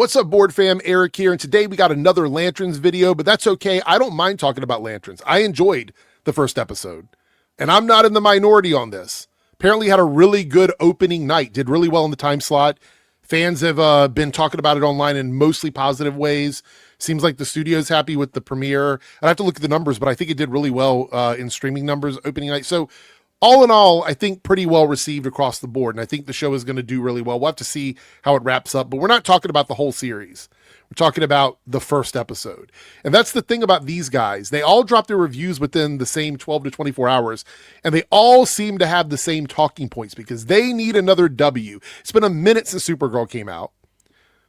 What's up, board fam? Eric here, and today we got another Lanterns video, but that's okay. I don't mind talking about Lanterns. I enjoyed the first episode, and I'm not in the minority on this. Apparently had a really good opening night, did really well in the time slot. Fans have been talking about it online in mostly positive ways. Seems like the studio's happy with the premiere. I have to look at the numbers, but I think it did really well in streaming numbers opening night. So all in all, I think pretty well received across the board, and I think the show is going to do really well. We'll have to see how it wraps up, but we're not talking about the whole series. We're talking about the first episode. And that's the thing about these guys. They all drop their reviews within the same 12 to 24 hours, and they all seem to have the same talking points because they need another W. It's been a minute since Supergirl came out.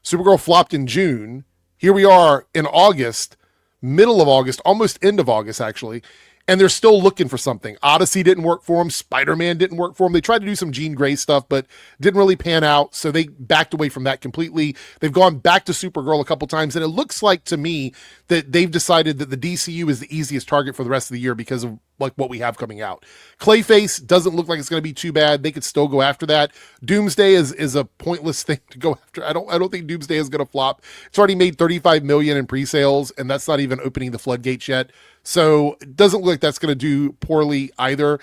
Supergirl flopped in June. Here we are in August, middle of August, almost end of August, actually. And they're still looking for something. Odyssey didn't work for them. Spider-Man didn't work for them. They tried to do some Jean Grey stuff, but didn't really pan out. So they backed away from that completely. They've gone back to Supergirl a couple times. And it looks like to me that they've decided that the DCU is the easiest target for the rest of the year because of like what we have coming out. Clayface doesn't look like it's going to be too bad. They could still go after that. Doomsday is a pointless thing to go after. I don't think Doomsday is going to flop. It's already made $35 million in pre-sales, and that's not even opening the floodgates yet. So it doesn't look like that's going to do poorly either.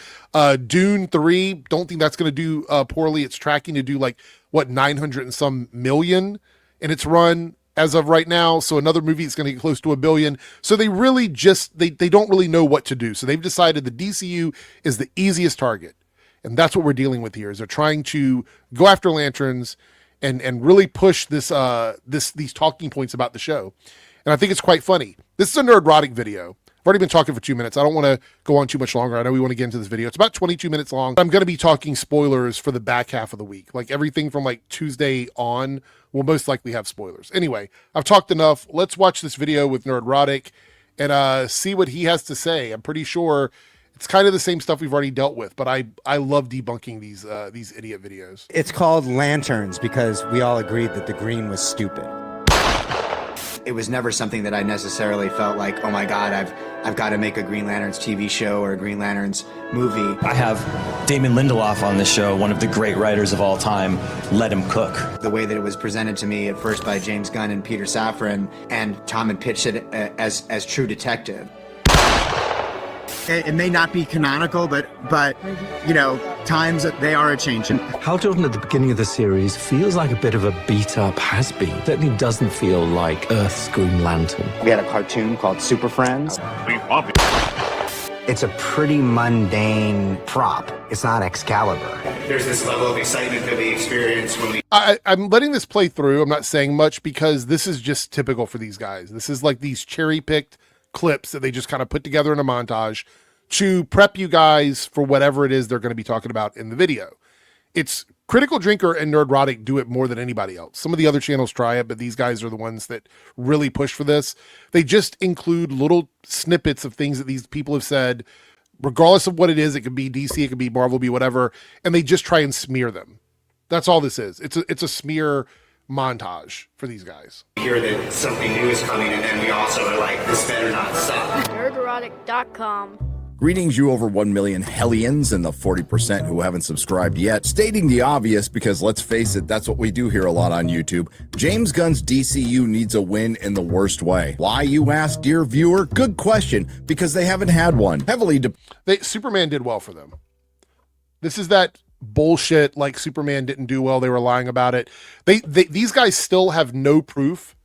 Dune 3, don't think that's going to do poorly. It's tracking to do like, what, 900 and some million in its run as of right now. So another movie is going to get close to $1 billion. So they really just, they don't really know what to do. So they've decided the DCU is the easiest target. And that's what we're dealing with here is they're trying to go after Lanterns and really push these talking points about the show. And I think it's quite funny. This is a Nerdrotic video. I've already been talking for 2 minutes. I don't want to go on too much longer. I know we want to get into this video. It's about 22 minutes long. I'm going to be talking spoilers for the back half of the week. Like everything from like Tuesday on will most likely have spoilers. Anyway, I've talked enough. Let's watch this video with Nerdrotic and see what he has to say. I'm pretty sure it's kind of the same stuff we've already dealt with, but I love debunking these idiot videos. It's called Lanterns because we all agreed that the green was stupid. It was never something that I necessarily felt like, oh my God, I've got to make a Green Lanterns TV show or a Green Lanterns movie. I have Damon Lindelof on this show, one of the great writers of all time. Let him cook. The way that it was presented to me at first by James Gunn and Peter Safran, and Tom had pitched it as True Detective. It may not be canonical, but you know, times they are a-changing. Hal Jordan at the beginning of the series feels like a bit of a beat-up has-been. Certainly doesn't feel like Earth's Green Lantern. We had a cartoon called Super Friends. It's a pretty mundane prop. It's not Excalibur. There's this level of excitement that we experience when we... I'm letting this play through. I'm not saying much because this is just typical for these guys. This is like these cherry-picked clips that they just kind of put together in a montage to prep you guys for whatever it is they're going to be talking about in the video. It's Critical Drinker and Nerdrotic do it more than anybody else. Some of the other channels try it, but these guys are the ones that really push for this. They just include little snippets of things that these people have said, regardless of what it is. It could be DC, it could be Marvel, be whatever, and they just try and smear them. That's all this is. It's a smear montage for these guys. We hear that something new is coming, and then we also are like, this better not stop. Nerdrotic.com. Greetings, you over 1 million hellions and the 40% who haven't subscribed yet. Stating the obvious, because let's face it, that's what we do here a lot on YouTube. James Gunn's DCU needs a win in the worst way. Why, you ask, dear viewer? Good question, because they haven't had one. Superman did well for them. This is that bullshit, like Superman didn't do well, they were lying about it. These guys still have no proof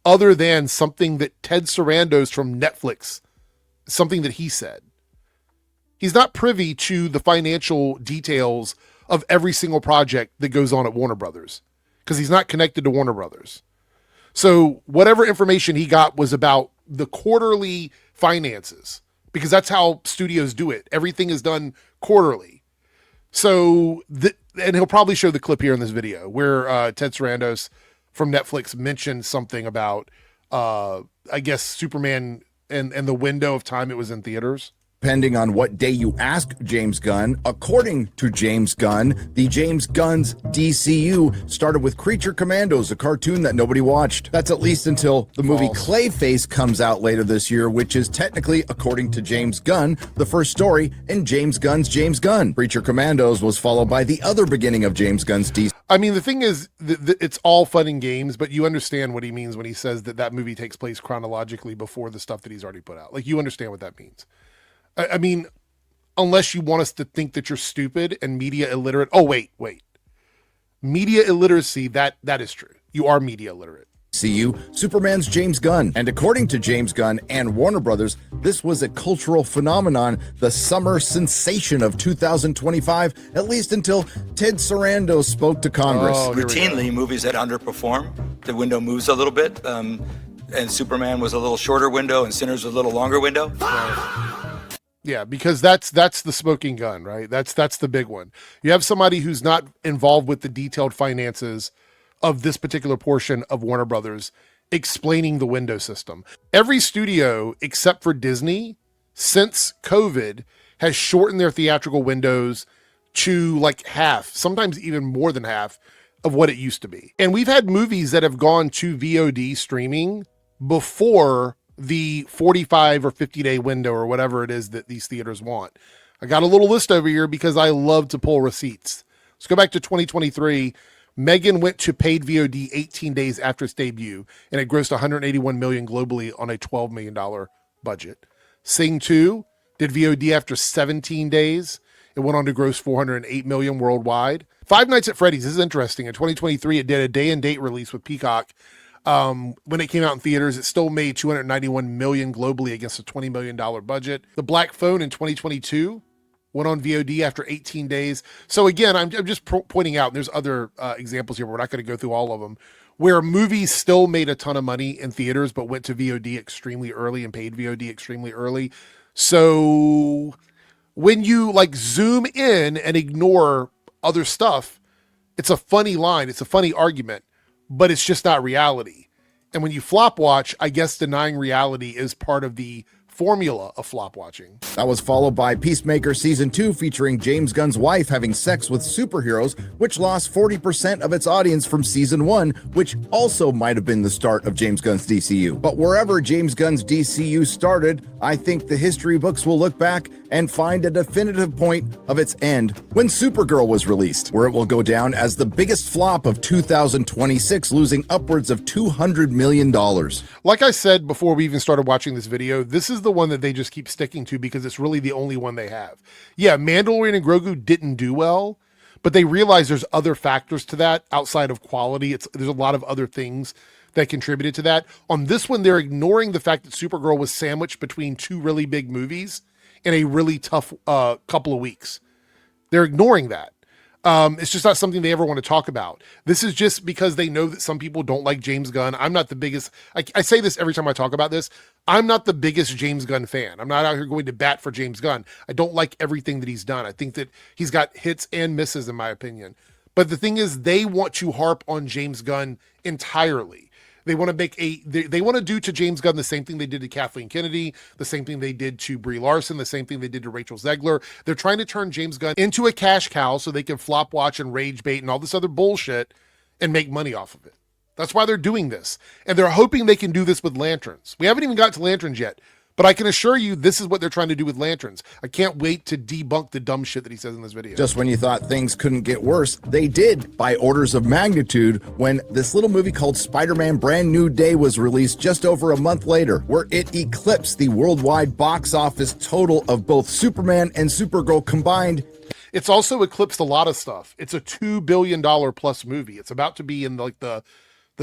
other than something that Ted Sarandos from Netflix, something that he said. He's not privy to the financial details of every single project that goes on at Warner Brothers because he's not connected to Warner Brothers. So whatever information he got was about the quarterly finances because that's how studios do it. Everything is done quarterly. So, and he'll probably show the clip here in this video where Ted Sarandos from Netflix mentioned something about, I guess, Superman and the window of time it was in theaters. Depending on what day you ask James Gunn, according to James Gunn, the James Gunn's DCU started with Creature Commandos, a cartoon that nobody watched. That's at least until the movie Clayface comes out later this year, which is technically, according to James Gunn, the first story in James Gunn's James Gunn. Creature Commandos was followed by the other beginning of James Gunn's DC. I mean, the thing is, it's all fun and games, but you understand what he means when he says that that movie takes place chronologically before the stuff that he's already put out. Like, you understand what that means. I mean, unless you want us to think that you're stupid and media illiterate. Oh, wait. Media illiteracy, that is true. You are media illiterate. CU, Superman's James Gunn. And according to James Gunn and Warner Brothers, this was a cultural phenomenon, the summer sensation of 2025, at least until Ted Sarandos spoke to Congress. Routinely, movies that underperform, the window moves a little bit, and Superman was a little shorter window and Sinners was a little longer window. Yeah, because that's the smoking gun, right? That's the big one. You have somebody who's not involved with the detailed finances of this particular portion of Warner Brothers explaining the window system. Every studio except for Disney since COVID has shortened their theatrical windows to like half, sometimes even more than half of what it used to be. And we've had movies that have gone to VOD streaming before the 45 or 50-day window or whatever it is that these theaters want. I got a little list over here because I love to pull receipts. Let's go back to 2023. Megan went to paid VOD 18 days after its debut, and it grossed $181 million globally on a $12 million budget. Sing 2 did VOD after 17 days. It went on to gross $408 million worldwide. Five Nights at Freddy's, this is interesting. In 2023, it did a day-and-date release with Peacock. When it came out in theaters, it still made $291 million globally against a $20 million budget. The Black Phone in 2022 went on VOD after 18 days. So again, I'm just pointing out, there's other examples here, but we're not going to go through all of them, where movies still made a ton of money in theaters, but went to VOD extremely early and paid VOD extremely early. So when you like zoom in and ignore other stuff, it's a funny line. It's a funny argument, but it's just not reality. And when you flop watch, I guess denying reality is part of the formula of flop watching. That was followed by Peacemaker Season 2 featuring James Gunn's wife having sex with superheroes, which lost 40% of its audience from Season 1, which also might have been the start of James Gunn's DCU. But wherever James Gunn's DCU started, I think the history books will look back and find a definitive point of its end when Supergirl was released, where it will go down as the biggest flop of 2026, losing upwards of $200 million. Like I said before we even started watching this video, this is the one that they just keep sticking to because it's really the only one they have. Yeah, Mandalorian and Grogu didn't do well, but they realize there's other factors to that outside of quality. There's a lot of other things that contributed to that. On this one, they're ignoring the fact that Supergirl was sandwiched between two really big movies in a really tough couple of weeks. They're ignoring that. It's just not something they ever want to talk about. This is just because they know that some people don't like James Gunn. I'm not the biggest, I say this every time I talk about this, I'm not the biggest James Gunn fan. I'm not out here going to bat for James Gunn. I don't like everything that he's done. I think that he's got hits and misses in my opinion. But the thing is, they want to harp on James Gunn entirely. They want to make they want to do to James Gunn the same thing they did to Kathleen Kennedy, the same thing they did to Brie Larson, the same thing they did to Rachel Zegler. They're trying to turn James Gunn into a cash cow so they can flop watch and rage bait and all this other bullshit and make money off of it. That's why they're doing this. And they're hoping they can do this with Lanterns. We haven't even got to Lanterns yet, but I can assure you this is what they're trying to do with Lanterns. I can't wait to debunk the dumb shit that he says in this video. Just when you thought things couldn't get worse, they did by orders of magnitude when this little movie called Spider-Man Brand New Day was released just over a month later, where it eclipsed the worldwide box office total of both Superman and Supergirl combined. It's also eclipsed a lot of stuff. It's a $2 billion plus movie. It's about to be in like the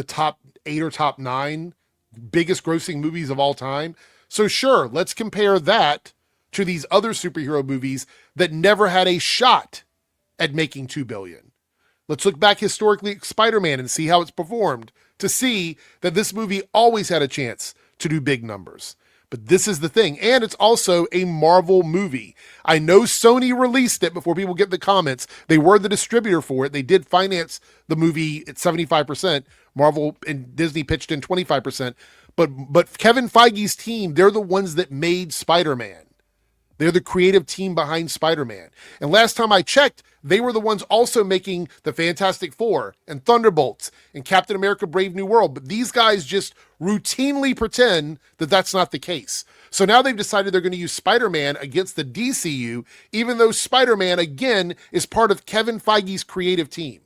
top 8 or top 9 biggest grossing movies of all time. So sure, let's compare that to these other superhero movies that never had a shot at making $2 billion. Let's look back historically at Spider-Man and see how it's performed to see that this movie always had a chance to do big numbers. But this is the thing. And it's also a Marvel movie. I know Sony released it before people get the comments. They were the distributor for it. They did finance the movie at 75%. Marvel and Disney pitched in 25%. But Kevin Feige's team, they're the ones that made Spider-Man. They're the creative team behind Spider-Man. And last time I checked, they were the ones also making the Fantastic Four and Thunderbolts and Captain America Brave New World. But these guys just routinely pretend that that's not the case. So now they've decided they're going to use Spider-Man against the DCU, even though Spider-Man, again, is part of Kevin Feige's creative team.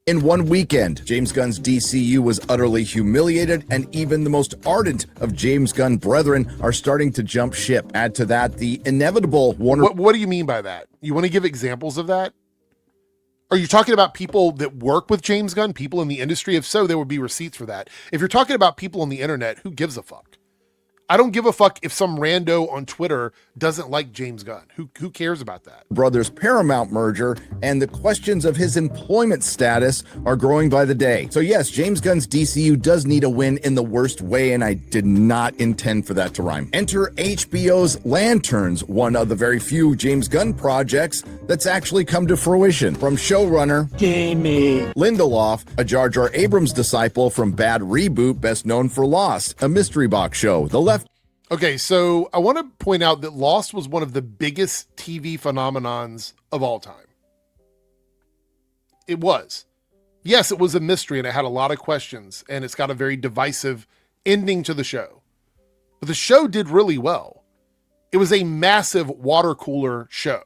In one weekend, James Gunn's DCU was utterly humiliated, and even the most ardent of James Gunn brethren are starting to jump ship. Add to that the inevitable Warner... What do you mean by that? You want to give examples of that? Are you talking about people that work with James Gunn, people in the industry? If so, there would be receipts for that. If you're talking about people on the internet, who gives a fuck? I don't give a fuck if some rando on Twitter doesn't like James Gunn. Who cares about that? Brothers Paramount merger, and the questions of his employment status are growing by the day. So yes, James Gunn's DCU does need a win in the worst way, and I did not intend for that to rhyme. Enter HBO's Lanterns, one of the very few James Gunn projects that's actually come to fruition. From showrunner Jamie Lindelof, a Jar Jar Abrams disciple from Bad Reboot, best known for Lost, a mystery box show. The left. Okay, so I want to point out that Lost was one of the biggest TV phenomenons of all time. It was. Yes, it was a mystery and it had a lot of questions and it's got a very divisive ending to the show. But the show did really well. It was a massive water cooler show.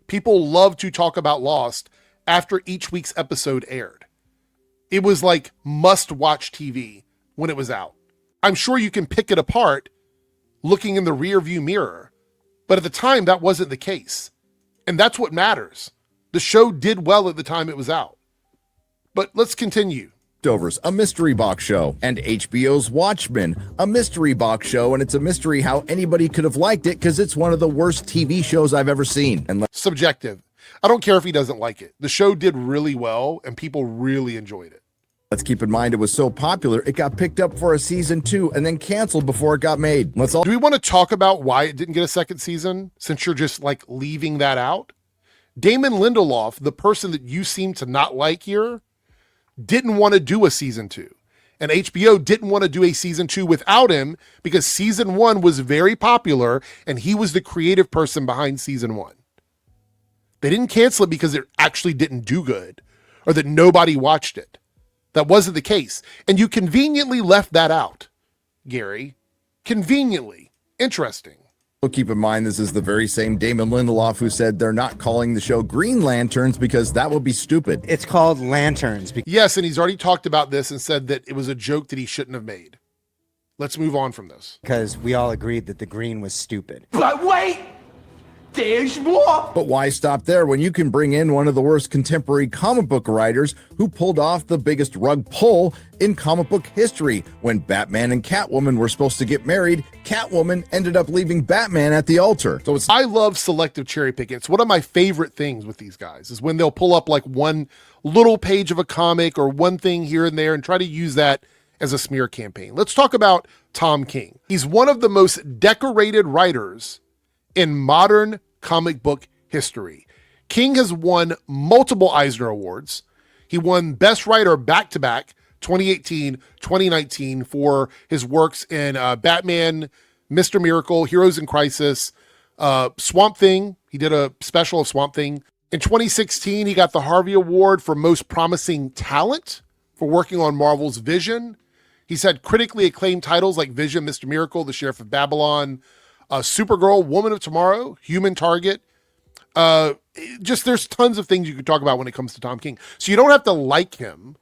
People loved to talk about Lost after each week's episode aired. It was like must-watch TV when it was out. I'm sure you can pick it apart looking in the rear view mirror. But at the time, that wasn't the case. And that's what matters. The show did well at the time it was out. But let's continue. Leftovers, a mystery box show, and HBO's Watchmen, a mystery box show, and it's a mystery how anybody could have liked it because it's one of the worst TV shows I've ever seen. And subjective. I don't care if he doesn't like it. The show did really well and people really enjoyed it. Let's keep in mind it was so popular, it got picked up for a season 2 and then canceled before it got made. Do we want to talk about why it didn't get a second season, since you're just like leaving that out? Damon Lindelof, the person that you seem to not like here, didn't want to do a season 2. And HBO didn't want to do a season 2 without him because season 1 was very popular and he was the creative person behind season 1. They didn't cancel it because it actually didn't do good or that nobody watched it. That wasn't the case. And you conveniently left that out, Gary. Conveniently. Interesting. Keep in mind, this is the very same Damon Lindelof who said they're not calling the show Green Lanterns because that would be stupid. It's called Lanterns. Yes, and he's already talked about this and said that it was a joke that he shouldn't have made. Let's move on from this. Because we all agreed that the green was stupid. But wait! There's more! But why stop there when you can bring in one of the worst contemporary comic book writers who pulled off the biggest rug pull in comic book history? When Batman and Catwoman were supposed to get married, Catwoman ended up leaving Batman at the altar. So I love selective cherry picking. It's one of my favorite things with these guys is when they'll pull up like one little page of a comic or one thing here and there and try to use that as a smear campaign. Let's talk about Tom King. He's one of the most decorated writers in modern comic book history. King has won multiple Eisner Awards. He won Best Writer back-to-back 2018, 2019 for his works in Batman, Mr. Miracle, Heroes in Crisis, Swamp Thing. He did a special of Swamp Thing. In 2016, he got the Harvey Award for Most Promising Talent for working on Marvel's Vision. He's had critically acclaimed titles like Vision, Mr. Miracle, The Sheriff of Babylon, Supergirl, Woman of Tomorrow, Human Target. Just there's tons of things you could talk about when it comes to Tom King. So you don't have to like him.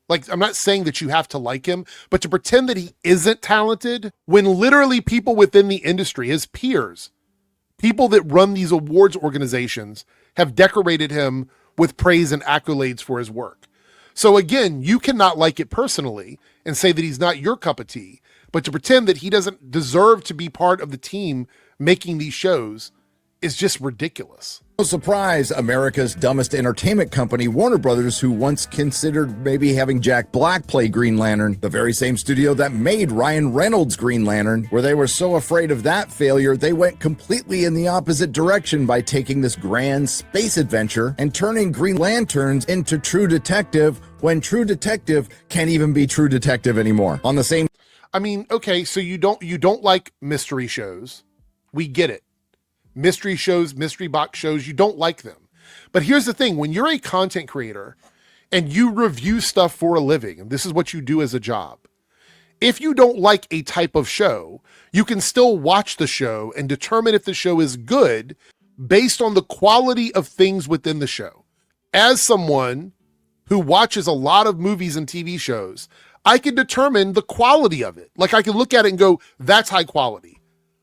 Like, I'm not saying that you have to like him, but to pretend that he isn't talented when literally people within the industry, his peers, people that run these awards organizations have decorated him with praise and accolades for his work. So again, you cannot like it personally and say that he's not your cup of tea. But to pretend that he doesn't deserve to be part of the team making these shows is just ridiculous. No surprise, America's dumbest entertainment company, Warner Brothers, who once considered maybe having Jack Black play Green Lantern, the very same studio that made Ryan Reynolds' Green Lantern, where they were so afraid of that failure, they went completely in the opposite direction by taking this grand space adventure and turning Green Lanterns into True Detective, when True Detective can't even be True Detective anymore. On the same... I mean, okay, so you don't like mystery shows. We get it. Mystery shows, mystery box shows, you don't like them. But here's the thing, when you're a content creator and you review stuff for a living, and this is what you do as a job, if you don't like a type of show, you can still watch the show and determine if the show is good based on the quality of things within the show. As someone who watches a lot of movies and TV shows, I can determine the quality of it. Like I can look at it and go, that's high quality.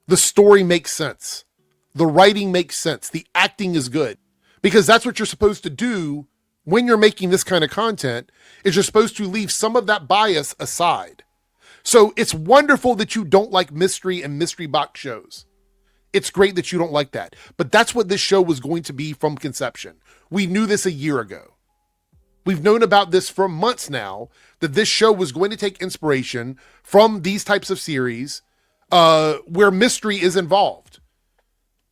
The story makes sense. The writing makes sense. The acting is good. Because that's what you're supposed to do when you're making this kind of content, is you're supposed to leave some of that bias aside. So it's wonderful that you don't like mystery and mystery box shows. It's great that you don't like that. But that's what this show was going to be from conception. We knew this a year ago. We've known about this for months now, that this show was going to take inspiration from these types of series where mystery is involved.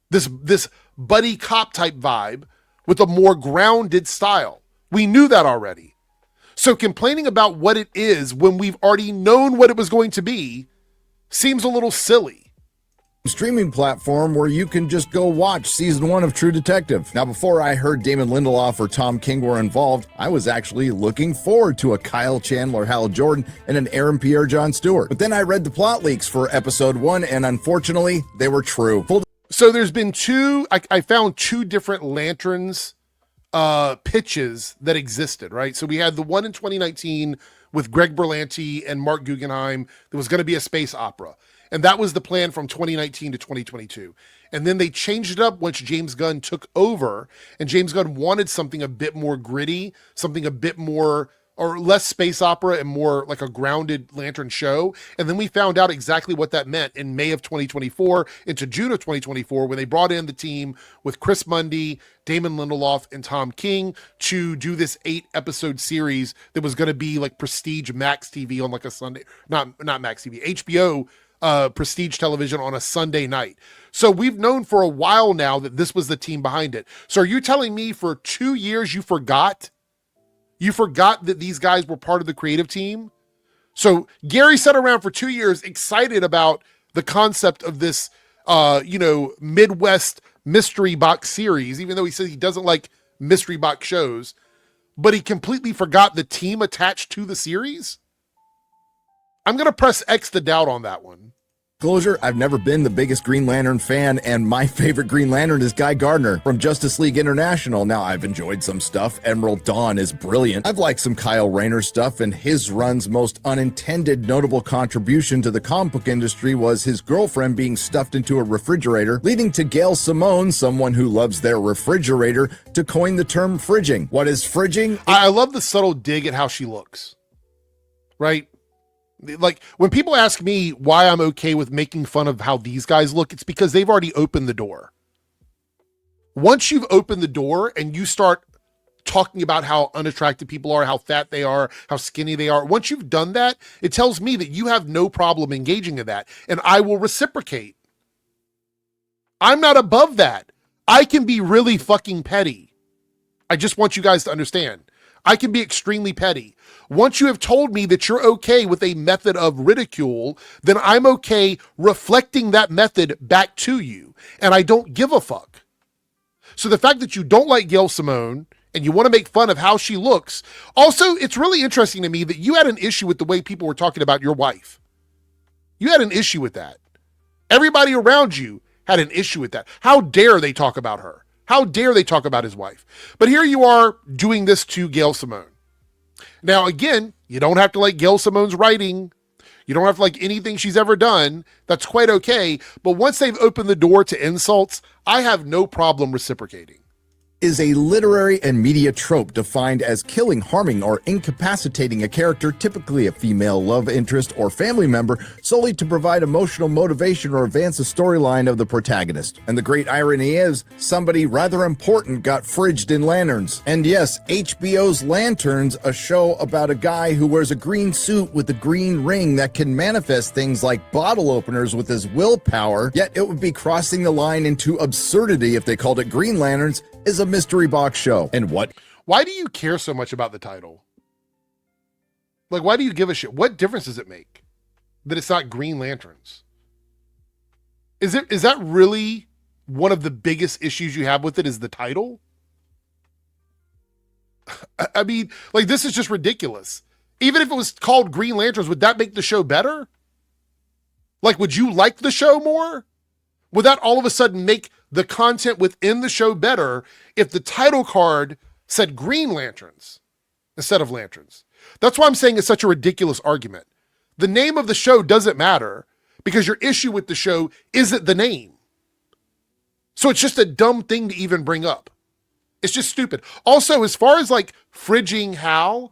This buddy cop type vibe with a more grounded style. We knew that already. So complaining about what it is when we've already known what it was going to be seems a little silly. Streaming platform where you can just go watch season 1 of True Detective. Now, before I heard Damon Lindelof or Tom King were involved, I was actually looking forward to a Kyle Chandler, Hal Jordan, and an Aaron Pierre John Stewart. But then I read the plot leaks for episode 1, and unfortunately, they were true. So there's been I found 2 different Lanterns pitches that existed, right? So we had the one in 2019 with Greg Berlanti and Mark Guggenheim. There was going to be a space opera. And that was the plan from 2019 to 2022. And then they changed it up once James Gunn took over, and James Gunn wanted something a bit more gritty, something a bit more, or less space opera and more like a grounded Lantern show. And then we found out exactly what that meant in May of 2024 into June of 2024 when they brought in the team with Chris Mundy, Damon Lindelof, and Tom King to do this 8-episode series that was going to be like Prestige Max TV on like a Sunday, not Max TV, HBO Prestige television on a Sunday night. So we've known for a while now that this was the team behind it. So are you telling me for 2 years you forgot that these guys were part of the creative team? So Gary sat around for 2 years excited about the concept of this, Midwest mystery box series, even though he says he doesn't like mystery box shows, but he completely forgot the team attached to the series? I'm going to press X to doubt on that one. Disclosure, I've never been the biggest Green Lantern fan, and my favorite Green Lantern is Guy Gardner from Justice League International. Now, I've enjoyed some stuff. Emerald Dawn is brilliant. I've liked some Kyle Rayner stuff, and his run's most unintended notable contribution to the comic book industry was his girlfriend being stuffed into a refrigerator, leading to Gail Simone, someone who loves their refrigerator, to coin the term fridging. What is fridging? I love the subtle dig at how she looks, right? Like when people ask me why I'm okay with making fun of how these guys look, it's because they've already opened the door. Once you've opened the door and you start talking about how unattractive people are, how fat they are, how skinny they are, once you've done that, it tells me that you have no problem engaging in that, and I will reciprocate. I'm not above that. I can be really fucking petty. I just want you guys to understand. I can be extremely petty. Once you have told me that you're okay with a method of ridicule, then I'm okay reflecting that method back to you. And I don't give a fuck. So the fact that you don't like Gail Simone and you want to make fun of how she looks. Also, it's really interesting to me that you had an issue with the way people were talking about your wife. You had an issue with that. Everybody around you had an issue with that. How dare they talk about her? How dare they talk about his wife? But here you are doing this to Gail Simone. Now, again, you don't have to like Gail Simone's writing. You don't have to like anything she's ever done. That's quite okay. But once they've opened the door to insults, I have no problem reciprocating. Is a literary and media trope defined as killing, harming, or incapacitating a character, typically a female love interest or family member, solely to provide emotional motivation or advance the storyline of the protagonist. And the great irony is, somebody rather important got fridged in Lanterns. And yes, HBO's Lanterns, a show about a guy who wears a green suit with a green ring that can manifest things like bottle openers with his willpower, yet it would be crossing the line into absurdity if they called it Green Lanterns, is a mystery box show. And what? Why do you care so much about the title? Like, why do you give a shit? What difference does it make that it's not Green Lanterns? Is that really one of the biggest issues you have with it, is the title? I mean, like, this is just ridiculous. Even if it was called Green Lanterns, would that make the show better? Like, would you like the show more? Would that all of a sudden make the content within the show better if the title card said Green Lanterns? instead of lanterns. That's why I'm saying it's such a ridiculous argument. The name of the show doesn't matter because your issue with the show isn't the name. So it's just a dumb thing to even bring up. It's just stupid. Also, as far as like fridging Hal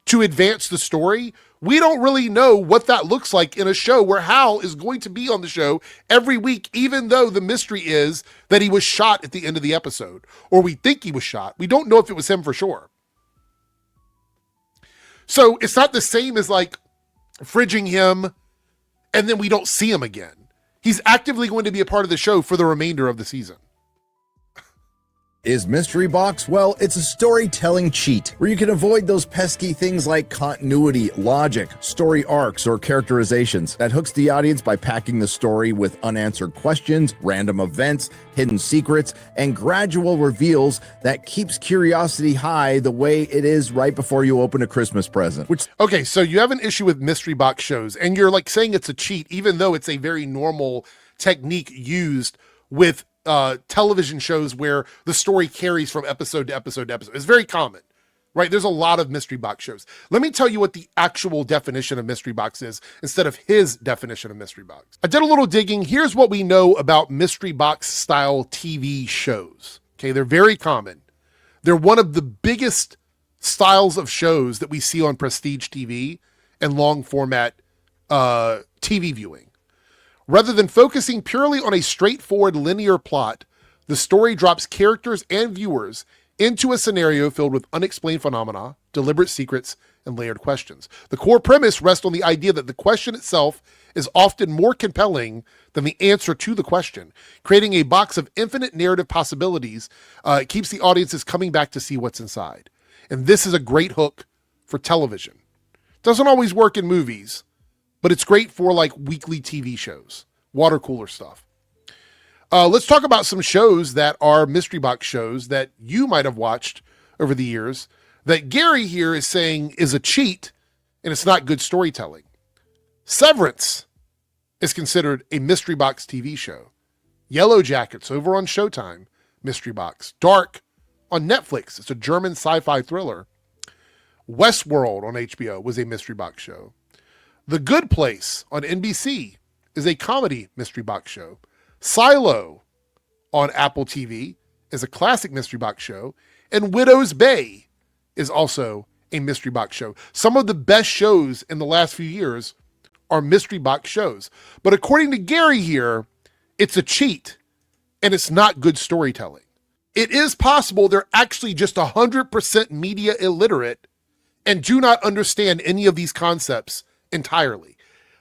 to advance the story, we don't really know what that looks like in a show where Hal is going to be on the show every week, even though the mystery is that he was shot at the end of the episode, or we think he was shot. We don't know if it was him for sure. So it's not the same as like fridging him and then we don't see him again. He's actively going to be a part of the show for the remainder of the season. Is Mystery Box? Well, it's a storytelling cheat where you can avoid those pesky things like continuity, logic, story arcs, or characterizations that hooks the audience by packing the story with unanswered questions, random events, hidden secrets, and gradual reveals that keeps curiosity high the way it is right before you open a Christmas present. Okay, so you have an issue with Mystery Box shows, and you're like saying it's a cheat, even though it's a very normal technique used with television shows where the story carries from episode to episode to episode. It's very common, right? There's a lot of Mystery Box shows. Let me tell you what the actual definition of Mystery Box is instead of his definition of Mystery Box. I did a little digging. Here's what we know about Mystery Box style TV shows. Okay, they're very common. They're one of the biggest styles of shows that we see on prestige TV and long format TV viewing. Rather than focusing purely on a straightforward linear plot, the story drops characters and viewers into a scenario filled with unexplained phenomena, deliberate secrets, and layered questions. The core premise rests on the idea that the question itself is often more compelling than the answer to the question. Creating a box of infinite narrative possibilities keeps the audiences coming back to see what's inside. And this is a great hook for television. Doesn't always work in movies, but it's great for like weekly TV shows, water cooler stuff. Let's talk about some shows that are Mystery Box shows that you might have watched over the years that Gary here is saying is a cheat and it's not good storytelling. Severance is considered a Mystery Box TV show. Yellow Jackets over on Showtime, Mystery Box. Dark on Netflix. It's a German sci-fi thriller. Westworld on HBO was a Mystery Box show. The Good Place on NBC is a comedy Mystery Box show. Silo on Apple TV is a classic Mystery Box show. And Widow's Bay is also a Mystery Box show. Some of the best shows in the last few years are Mystery Box shows. But according to Gary here, it's a cheat and it's not good storytelling. It is possible they're actually just 100% media illiterate and do not understand any of these concepts entirely.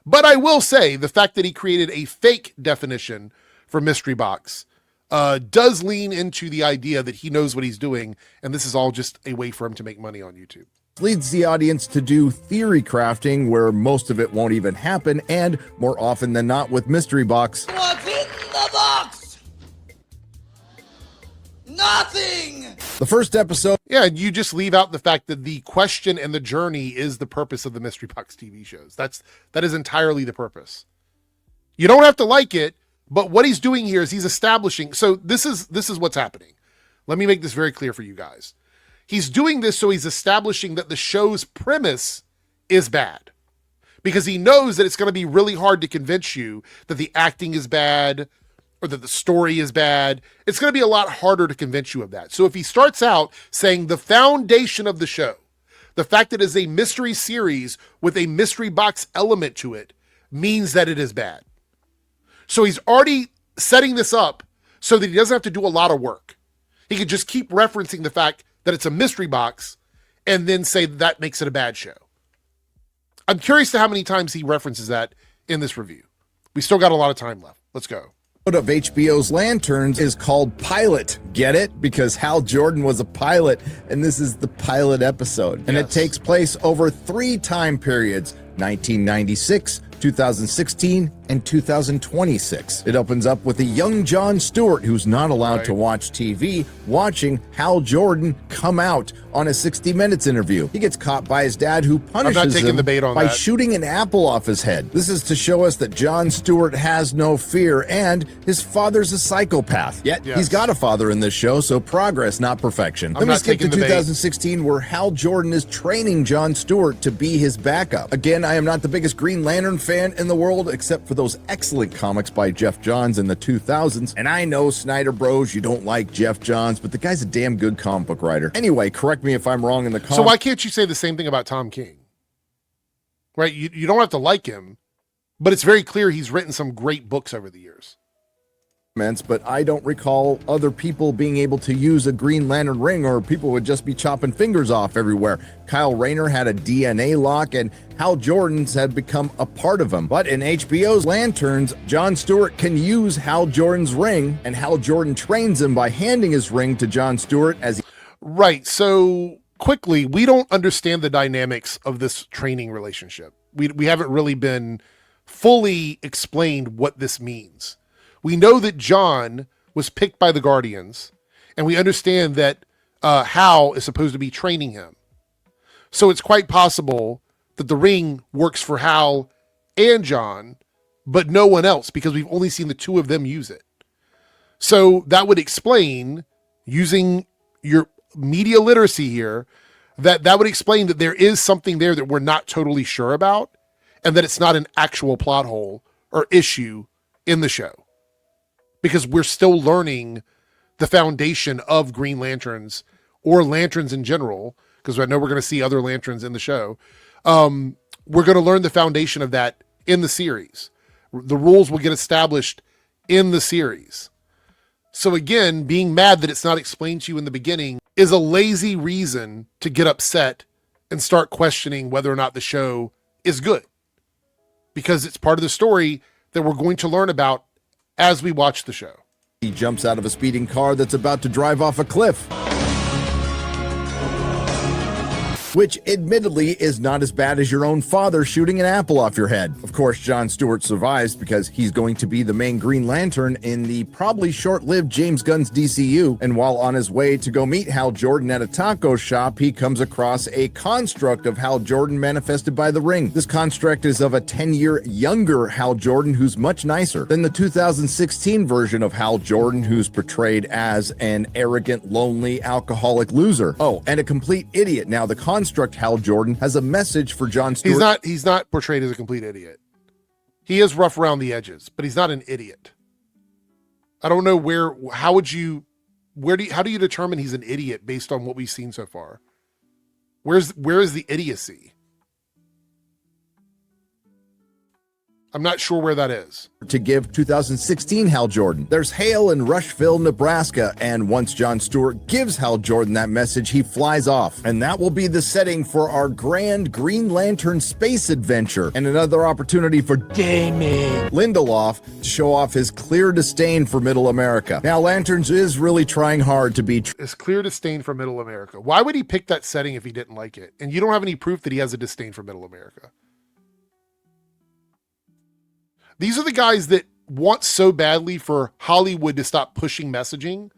But I will say the fact that he created a fake definition for Mystery Box does lean into the idea that he knows what he's doing, and this is all just a way for him to make money on YouTube. Leads the audience to do theory crafting where most of it won't even happen, and more often than not with Mystery Box. What's in the box? Nothing! The first episode. Yeah, and you just leave out the fact that the question and the journey is the purpose of the Mystery Box TV shows. That is entirely the purpose. You don't have to like it, but what he's doing here is he's establishing. So this is what's happening. Let me make this very clear for you guys. He's doing this so he's establishing that the show's premise is bad. Because he knows that it's going to be really hard to convince you that the acting is bad or that the story is bad. It's going to be a lot harder to convince you of that. So if he starts out saying the foundation of the show, the fact that it is a mystery series with a Mystery Box element to it, means that it is bad. So he's already setting this up so that he doesn't have to do a lot of work. He could just keep referencing the fact that it's a Mystery Box and then say that makes it a bad show. I'm curious to how many times he references that in this review. We still got a lot of time left. Let's go. Of HBO's Lanterns is called Pilot. Get it? Because Hal Jordan was a pilot, and this is the pilot episode. And It takes place over 3 time periods, 1996, 2016, and 2026. It opens up with a young Jon Stewart who's not allowed to watch TV, watching Hal Jordan come out on a 60 Minutes interview. He gets caught by his dad, who punishes him by shooting an apple off his head. This is to show us that Jon Stewart has no fear and his father's a psychopath. Yet he's got a father in this show, so progress, not perfection. Then we skip to 2016, where Hal Jordan is training Jon Stewart to be his backup. Again, I am not the biggest Green Lantern fan in the world, except for those excellent comics by Jeff Johns in the 2000s. And I know, Snyder Bros, you don't like Jeff Johns, but the guy's a damn good comic book writer. Anyway, correct me if I'm wrong in the comments. So why can't you say the same thing about Tom King? Right? You don't have to like him, but it's very clear he's written some great books over the years. But I don't recall other people being able to use a Green Lantern ring, or people would just be chopping fingers off everywhere. Kyle Rayner had a DNA lock, and Hal Jordan's had become a part of him. But in HBO's Lanterns, Jon Stewart can use Hal Jordan's ring, and Hal Jordan trains him by handing his ring to Jon Stewart as he... Right, so quickly, we don't understand the dynamics of this training relationship. We haven't really been fully explained what this means. We know that Jon was picked by the Guardians, and we understand that Hal is supposed to be training him. So it's quite possible that the ring works for Hal and Jon, but no one else, because we've only seen the two of them use it. So that would explain, using your media literacy here, that would explain that there is something there that we're not totally sure about, and that it's not an actual plot hole or issue in the show. Because we're still learning the foundation of Green Lanterns, or lanterns in general, because I know we're going to see other lanterns in the show. We're going to learn the foundation of that in the series. The rules will get established in the series. So again, being mad that it's not explained to you in the beginning is a lazy reason to get upset and start questioning whether or not the show is good. Because it's part of the story that we're going to learn about as we watch the show. He jumps out of a speeding car that's about to drive off a cliff, which admittedly is not as bad as your own father shooting an apple off your head. Of course, Jon Stewart survives because he's going to be the main Green Lantern in the probably short-lived James Gunn's DCU. And while on his way to go meet Hal Jordan at a taco shop, he comes across a construct of Hal Jordan manifested by the ring. This construct is of a 10-year younger Hal Jordan who's much nicer than the 2016 version of Hal Jordan, who's portrayed as an arrogant, lonely, alcoholic loser. Oh, and a complete idiot. Now, the construct Hal Jordan has a message for Jon Stewart. He's not portrayed as a complete idiot. He is rough around the edges, but he's not an idiot. I don't know how do you determine he's an idiot based on what we've seen so far? Where is the idiocy? I'm not sure where that is. To give 2016 Hal Jordan. There's hail in Rushville, Nebraska, and once Jon Stewart gives Hal Jordan that message, he flies off. And that will be the setting for our grand Green Lantern space adventure, and another opportunity for Damon Lindelof to show off his clear disdain for Middle America. Now, Lanterns is really trying hard to be... His clear disdain for Middle America. Why would he pick that setting if he didn't like it? And you don't have any proof that he has a disdain for Middle America. These are the guys that want so badly for Hollywood to stop pushing messaging,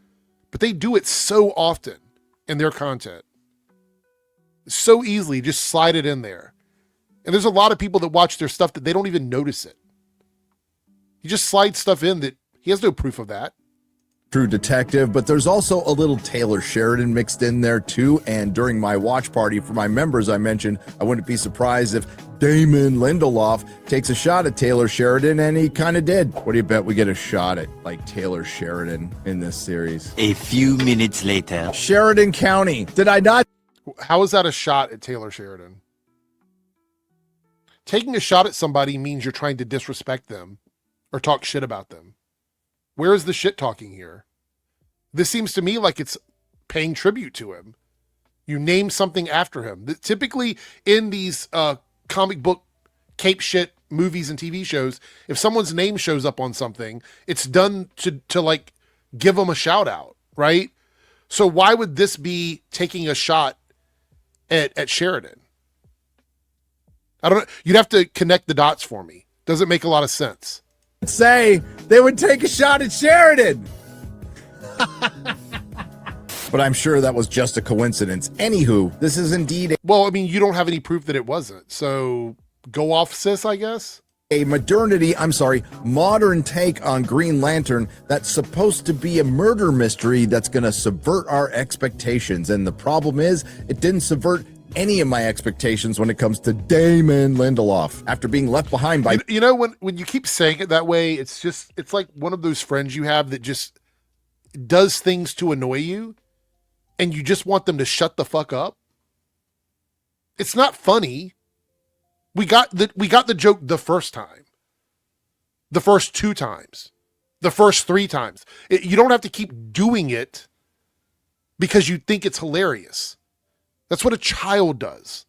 but they do it so often in their content. So easily, just slide it in there. And there's a lot of people that watch their stuff that they don't even notice it. He just slides stuff in that he has no proof of that. True detective, but there's also a little Taylor Sheridan mixed in there too. And during my watch party for my members, I mentioned I wouldn't be surprised if Damon Lindelof takes a shot at Taylor Sheridan, and he kind of did. What do you bet we get a shot at, like, Taylor Sheridan in this series? A few minutes later. Sheridan County. Did I not? How is that a shot at Taylor Sheridan? Taking a shot at somebody means you're trying to disrespect them or talk shit about them. Where is the shit talking here? This seems to me like it's paying tribute to him. You name something after him. Typically in these comic book cape shit movies and TV shows, if someone's name shows up on something, it's done to like give them a shout out, right? So why would this be taking a shot at Sheridan? I don't know. You'd have to connect the dots for me. Doesn't make a lot of sense. Say they would take a shot at Sheridan. But I'm sure that was just a coincidence. Anywho, this is indeed Well, I mean, you don't have any proof that it wasn't. So go off, sis, I guess. a modern take on Green Lantern that's supposed to be a murder mystery that's going to subvert our expectations. And the problem is, it didn't subvert any of my expectations when it comes to Damon Lindelof. After being left behind by... You know, when you keep saying it that way, it's like one of those friends you have that just does things to annoy you, and you just want them to shut the fuck up. It's not funny. We got the joke the first time, the first 2 times, the first 3 times. You don't have to keep doing it because you think it's hilarious. That's what a child does.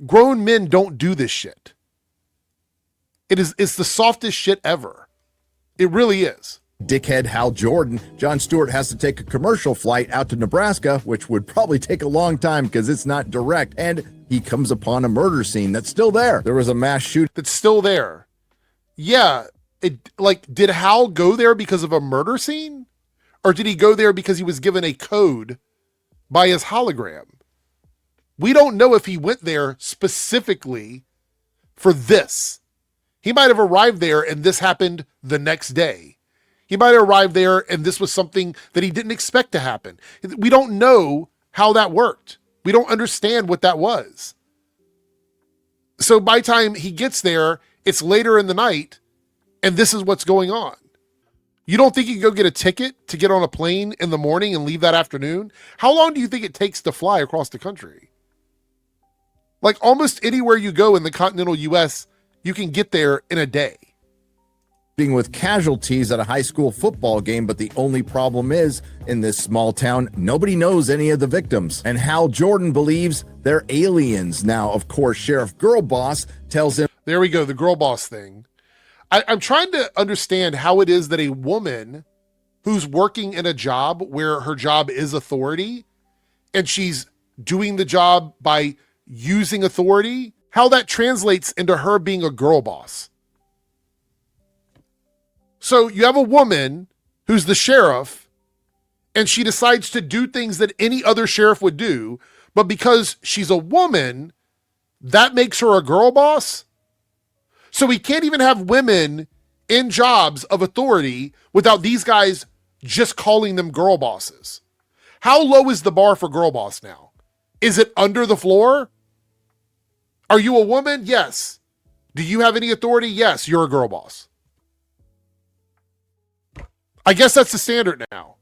Grown men don't do this shit. It's the softest shit ever. It really is. Dickhead Hal Jordan, Jon Stewart has to take a commercial flight out to Nebraska, which would probably take a long time because it's not direct, and he comes upon a murder scene that's still there. There was a mass shooting that's still there. Yeah, did Hal go there because of a murder scene? Or did he go there because he was given a code by his hologram? We don't know if he went there specifically for this. He might have arrived there and this happened the next day. He might have arrived there and this was something that he didn't expect to happen. We don't know how that worked. We don't understand what that was. So by the time he gets there, it's later in the night and this is what's going on. You don't think you can go get a ticket to get on a plane in the morning and leave that afternoon? How long do you think it takes to fly across the country? Like almost anywhere you go in the continental US, you can get there in a day. with casualties at a high school football game, but the only problem is, in this small town, nobody knows any of the victims. And Hal Jordan believes they're aliens. Now, of course, Sheriff Girl Boss tells him... There we go, the girl boss thing. I'm trying to understand how it is that a woman who's working in a job where her job is authority, and she's doing the job by using authority, how that translates into her being a girl boss. So you have a woman who's the sheriff, and she decides to do things that any other sheriff would do, but because she's a woman, that makes her a girl boss? So we can't even have women in jobs of authority without these guys just calling them girl bosses. How low is the bar for girl boss now? Is it under the floor? Are you a woman? Yes. Do you have any authority? Yes, you're a girl boss. I guess that's the standard now.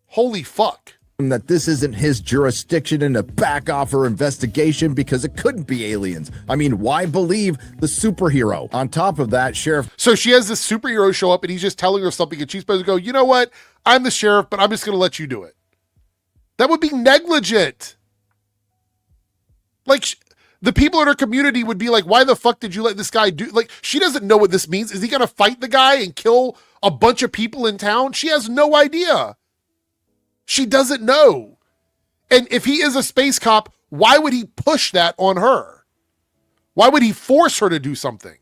Holy fuck. That this isn't his jurisdiction and to back off her investigation because it couldn't be aliens. I mean, why believe the superhero? On top of that, Sheriff... So she has this superhero show up and he's just telling her something and she's supposed to go, you know what? I'm the sheriff, but I'm just going to let you do it. That would be negligent. Like, the people in her community would be like, why the fuck did you let this guy do? Like, she doesn't know what this means. Is he going to fight the guy and kill a bunch of people in town? She has no idea. She doesn't know. And if he is a space cop, why would he push that on her? Why would he force her to do something?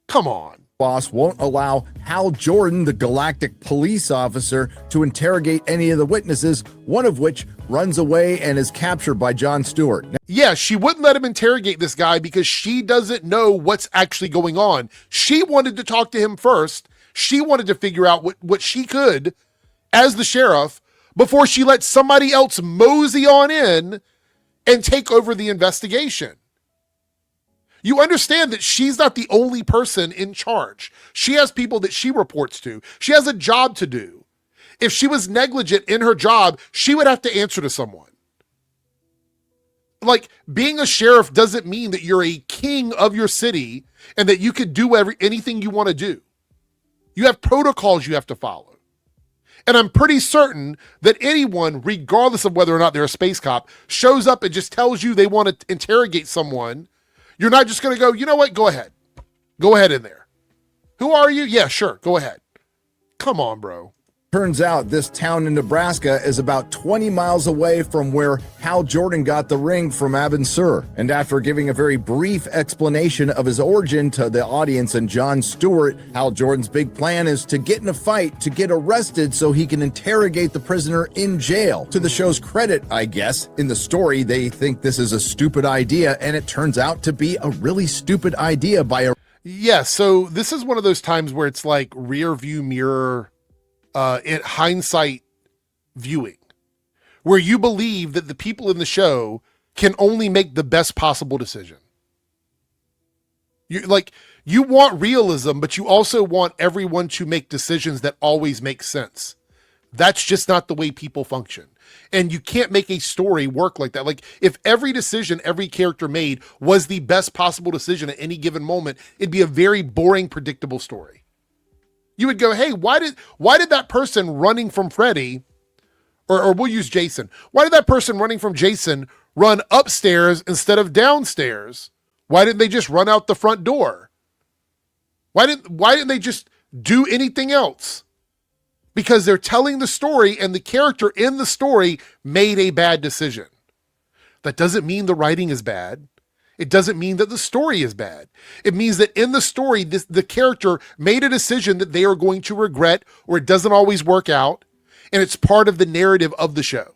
Come on. Boss won't allow Hal Jordan, the galactic police officer, to interrogate any of the witnesses, one of which runs away and is captured by Jon Stewart. Yeah, she wouldn't let him interrogate this guy because she doesn't know what's actually going on. She wanted to talk to him first. She wanted to figure out what she could as the sheriff before she let somebody else mosey on in and take over the investigation. You understand that she's not the only person in charge. She has people that she reports to. She has a job to do. If she was negligent in her job, she would have to answer to someone. Like, being a sheriff doesn't mean that you're a king of your city and that you could do anything you want to do. You have protocols you have to follow. And I'm pretty certain that anyone, regardless of whether or not they're a space cop, shows up and just tells you they want to interrogate someone. You're not just going to go, you know what? Go ahead. Go ahead in there. Who are you? Yeah, sure. Go ahead. Come on, bro. Turns out this town in Nebraska is about 20 miles away from where Hal Jordan got the ring from Abin Sur. And after giving a very brief explanation of his origin to the audience and Jon Stewart, Hal Jordan's big plan is to get in a fight, to get arrested so he can interrogate the prisoner in jail. To the show's credit, I guess, in the story, they think this is a stupid idea, and it turns out to be a really stupid idea by a... Yeah, so this is one of those times where it's like rear view mirror in hindsight viewing, where you believe that the people in the show can only make the best possible decision. You want realism, but you also want everyone to make decisions that always make sense. That's just not the way people function. And you can't make a story work like that. Like, if every decision every character made was the best possible decision at any given moment, it'd be a very boring, predictable story. You would go, hey, why did that person running from Freddy, or we'll use Jason, why did that person running from Jason run upstairs instead of downstairs? Why didn't they just run out the front door? Why didn't they just do anything else? Because they're telling the story, and the character in the story made a bad decision. That doesn't mean the writing is bad. It doesn't mean that the story is bad. It means that in the story, the character made a decision that they are going to regret, or it doesn't always work out, and it's part of the narrative of the show.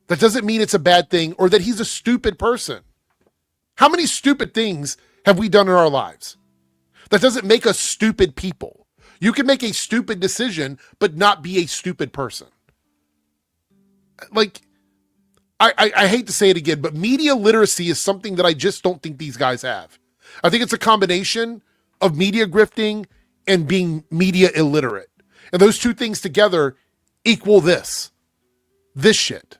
That doesn't mean it's a bad thing or that he's a stupid person. How many stupid things have we done in our lives? That doesn't make us stupid people. You can make a stupid decision, but not be a stupid person. Like, I hate to say it again, but media literacy is something that I just don't think these guys have. I think it's a combination of media grifting and being media illiterate. And those two things together equal this shit.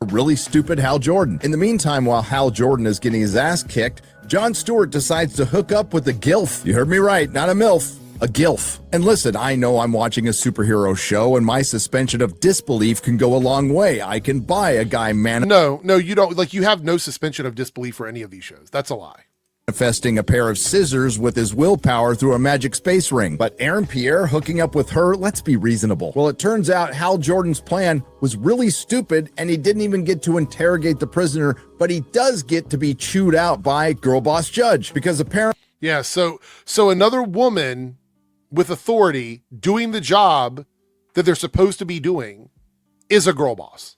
Really stupid Hal Jordan. In the meantime, while Hal Jordan is getting his ass kicked, Jon Stewart decides to hook up with a GILF. You heard me right, not a MILF. A GILF. And listen, I know I'm watching a superhero show, and my suspension of disbelief can go a long way. I can buy a guy No, you don't. Like, you have no suspension of disbelief for any of these shows. That's a lie. Manifesting a pair of scissors with his willpower through a magic space ring. But Aaron Pierre hooking up with her, let's be reasonable. Well, it turns out Hal Jordan's plan was really stupid, and he didn't even get to interrogate the prisoner, but he does get to be chewed out by Girl Boss Judge, because apparently... Yeah, so another woman with authority doing the job that they're supposed to be doing is a girl boss.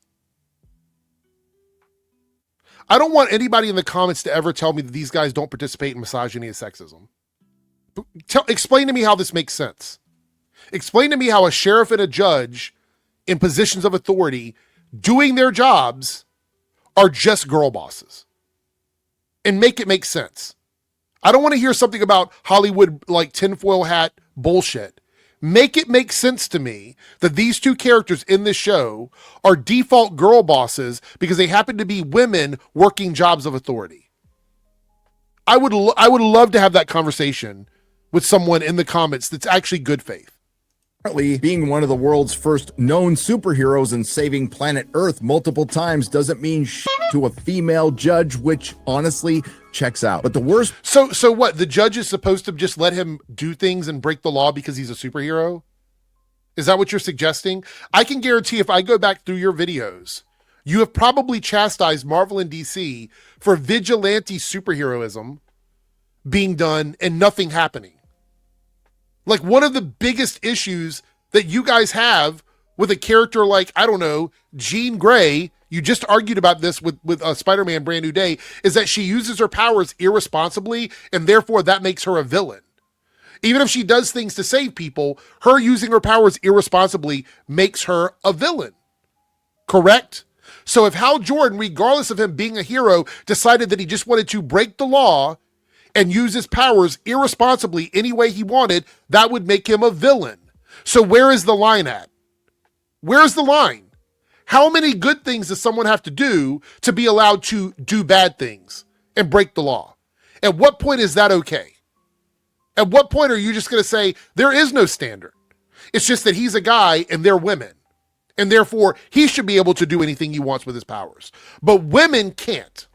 I don't want anybody in the comments to ever tell me that these guys don't participate in misogyny and sexism. Explain to me how this makes sense. Explain to me how a sheriff and a judge in positions of authority doing their jobs are just girl bosses. And make it make sense. I don't want to hear something about Hollywood, like, tinfoil hat bullshit. Make it make sense to me that these two characters in this show are default girl bosses because they happen to be women working jobs of authority. I would love to have that conversation with someone in the comments that's actually good faith. Apparently, being one of the world's first known superheroes and saving planet Earth multiple times doesn't mean shit to a female judge, which honestly checks out. But the worst... So what? The judge is supposed to just let him do things and break the law because he's a superhero? Is that what you're suggesting? I can guarantee if I go back through your videos, you have probably chastised Marvel and DC for vigilante superheroism being done and nothing happening. Like, one of the biggest issues that you guys have with a character like, I don't know, Jean Grey, you just argued about this with Spider-Man Brand New Day, is that she uses her powers irresponsibly, and therefore that makes her a villain. Even if she does things to save people, her using her powers irresponsibly makes her a villain. Correct? So if Hal Jordan, regardless of him being a hero, decided that he just wanted to break the law and use his powers irresponsibly any way he wanted, that would make him a villain. So where is the line at? Where's the line? How many good things does someone have to do to be allowed to do bad things and break the law? At what point is that okay? At what point are you just going to say there is no standard? It's just that he's a guy and they're women, and therefore he should be able to do anything he wants with his powers. But women can't.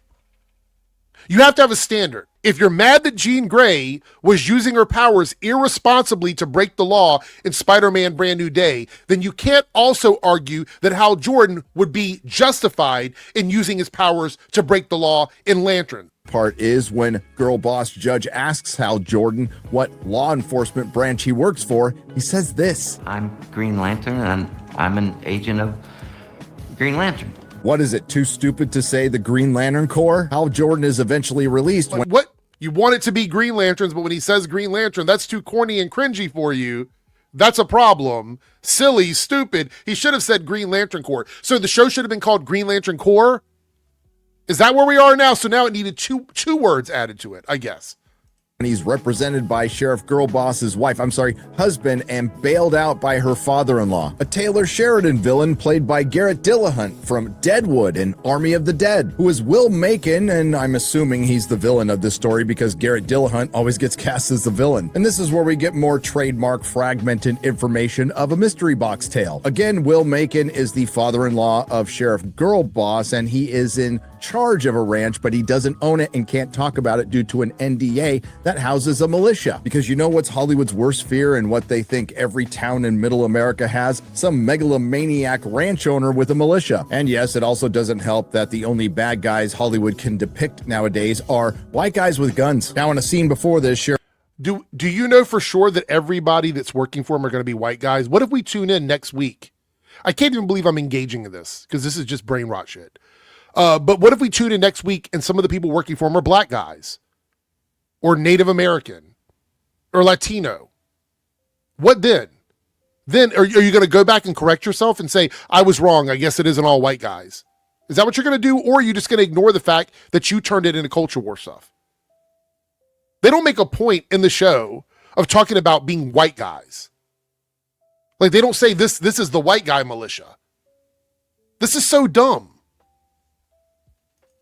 You have to have a standard. If you're mad that Jean Grey was using her powers irresponsibly to break the law in Spider-Man Brand New Day, then you can't also argue that Hal Jordan would be justified in using his powers to break the law in Lantern. Part is when Girl Boss Judge asks Hal Jordan what law enforcement branch he works for, he says this. I'm Green Lantern, and I'm an agent of Green Lantern. What is it, too stupid to say the Green Lantern Corps? Hal Jordan is eventually released. What? You want it to be Green Lanterns, but when he says Green Lantern, that's too corny and cringy for you. That's a problem. Silly, stupid. He should have said Green Lantern Corps. So the show should have been called Green Lantern Corps? Is that where we are now? So now it needed two words added to it, I guess. When he's represented by Sheriff Girlboss's husband, and bailed out by her father-in-law. A Taylor Sheridan villain played by Garrett Dillahunt from Deadwood and Army of the Dead, who is Will Macon, and I'm assuming he's the villain of this story because Garrett Dillahunt always gets cast as the villain. And this is where we get more trademark fragmented information of a mystery box tale. Again, Will Macon is the father-in-law of Sheriff Girlboss, and he is in charge of a ranch, but he doesn't own it and can't talk about it due to an NDA that houses a militia. Because you know what's Hollywood's worst fear and what they think every town in middle America has? Some megalomaniac ranch owner with a militia. And yes, it also doesn't help that the only bad guys Hollywood can depict nowadays are white guys with guns. Now in a scene before this, Sheriff Do you know for sure that everybody that's working for him are going to be white guys? What if we tune in next week? I can't even believe I'm engaging in this because this is just brain rot shit. But what if we tune in next week and some of the people working for him are black guys or Native American or Latino? What then? Then are you going to go back and correct yourself and say, I was wrong. I guess it isn't all white guys. Is that what you're going to do? Or are you just going to ignore the fact that you turned it into culture war stuff? They don't make a point in the show of talking about being white guys. Like they don't say this is the white guy militia. This is so dumb.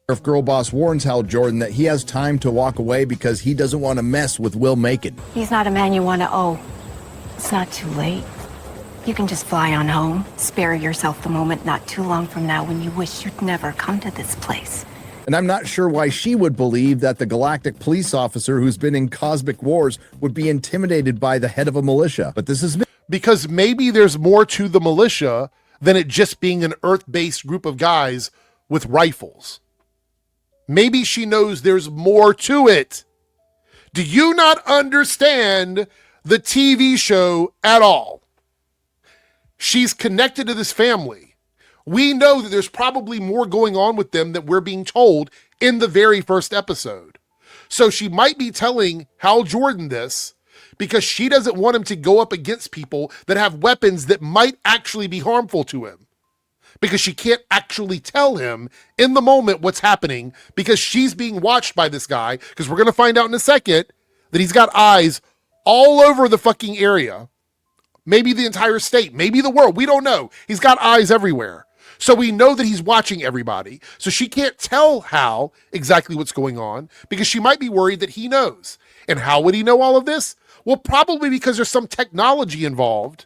Sheriff Girlboss warns Hal Jordan that he has time to walk away because he doesn't want to mess with Will Macon. He's not a man you want to owe. It's not too late. You can just fly on home, spare yourself the moment not too long from now when you wish you'd never come to this place. And I'm not sure why she would believe that the galactic police officer who's been in cosmic wars would be intimidated by the head of a militia. But this is because maybe there's more to the militia than it just being an Earth-based group of guys with rifles. Maybe she knows there's more to it. Do you not understand the TV show at all? She's connected to this family. We know that there's probably more going on with them that we're being told in the very first episode. So she might be telling Hal Jordan this because she doesn't want him to go up against people that have weapons that might actually be harmful to him. Because she can't actually tell him in the moment what's happening because she's being watched by this guy, because we're going to find out in a second that he's got eyes all over the fucking area. Maybe the entire state, maybe the world. We don't know. He's got eyes everywhere. So we know that he's watching everybody. So she can't tell Hal exactly what's going on because she might be worried that he knows. And how would he know all of this? Well, probably because there's some technology involved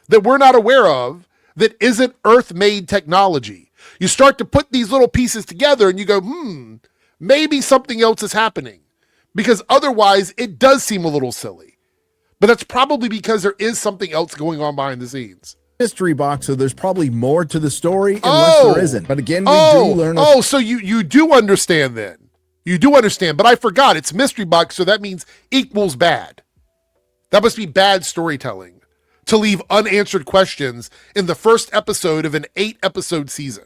that we're not aware of that isn't Earth-made technology. You start to put these little pieces together and you go, maybe something else is happening. Because otherwise, it does seem a little silly. But that's probably because there is something else going on behind the scenes. Mystery box, so there's probably more to the story unless there isn't. But again, we do learn. So you do understand then. You do understand, but I forgot. It's mystery box, so that means equals bad. That must be bad storytelling to leave unanswered questions in the first episode of an 8-episode season.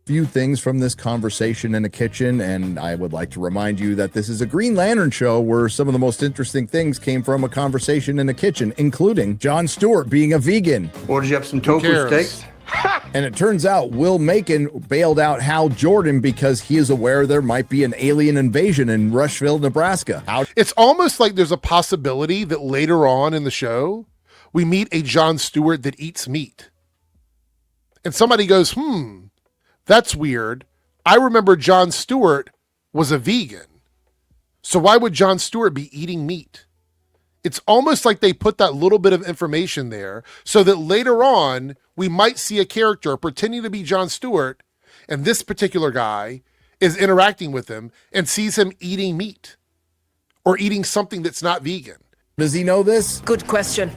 Few things from this conversation in the kitchen, and I would like to remind you that this is a Green Lantern show where some of the most interesting things came from a conversation in the kitchen, including Jon Stewart being a vegan. Ordered you up some tofu steaks. And it turns out Will Macon bailed out Hal Jordan because he is aware there might be an alien invasion in Rushville, Nebraska. It's almost like there's a possibility that later on in the show, we meet a Jon Stewart that eats meat. And somebody goes, that's weird. I remember Jon Stewart was a vegan. So why would Jon Stewart be eating meat? It's almost like they put that little bit of information there so that later on we might see a character pretending to be Jon Stewart, and this particular guy is interacting with him and sees him eating meat. or eating something that's not vegan? Does he know this? Good question.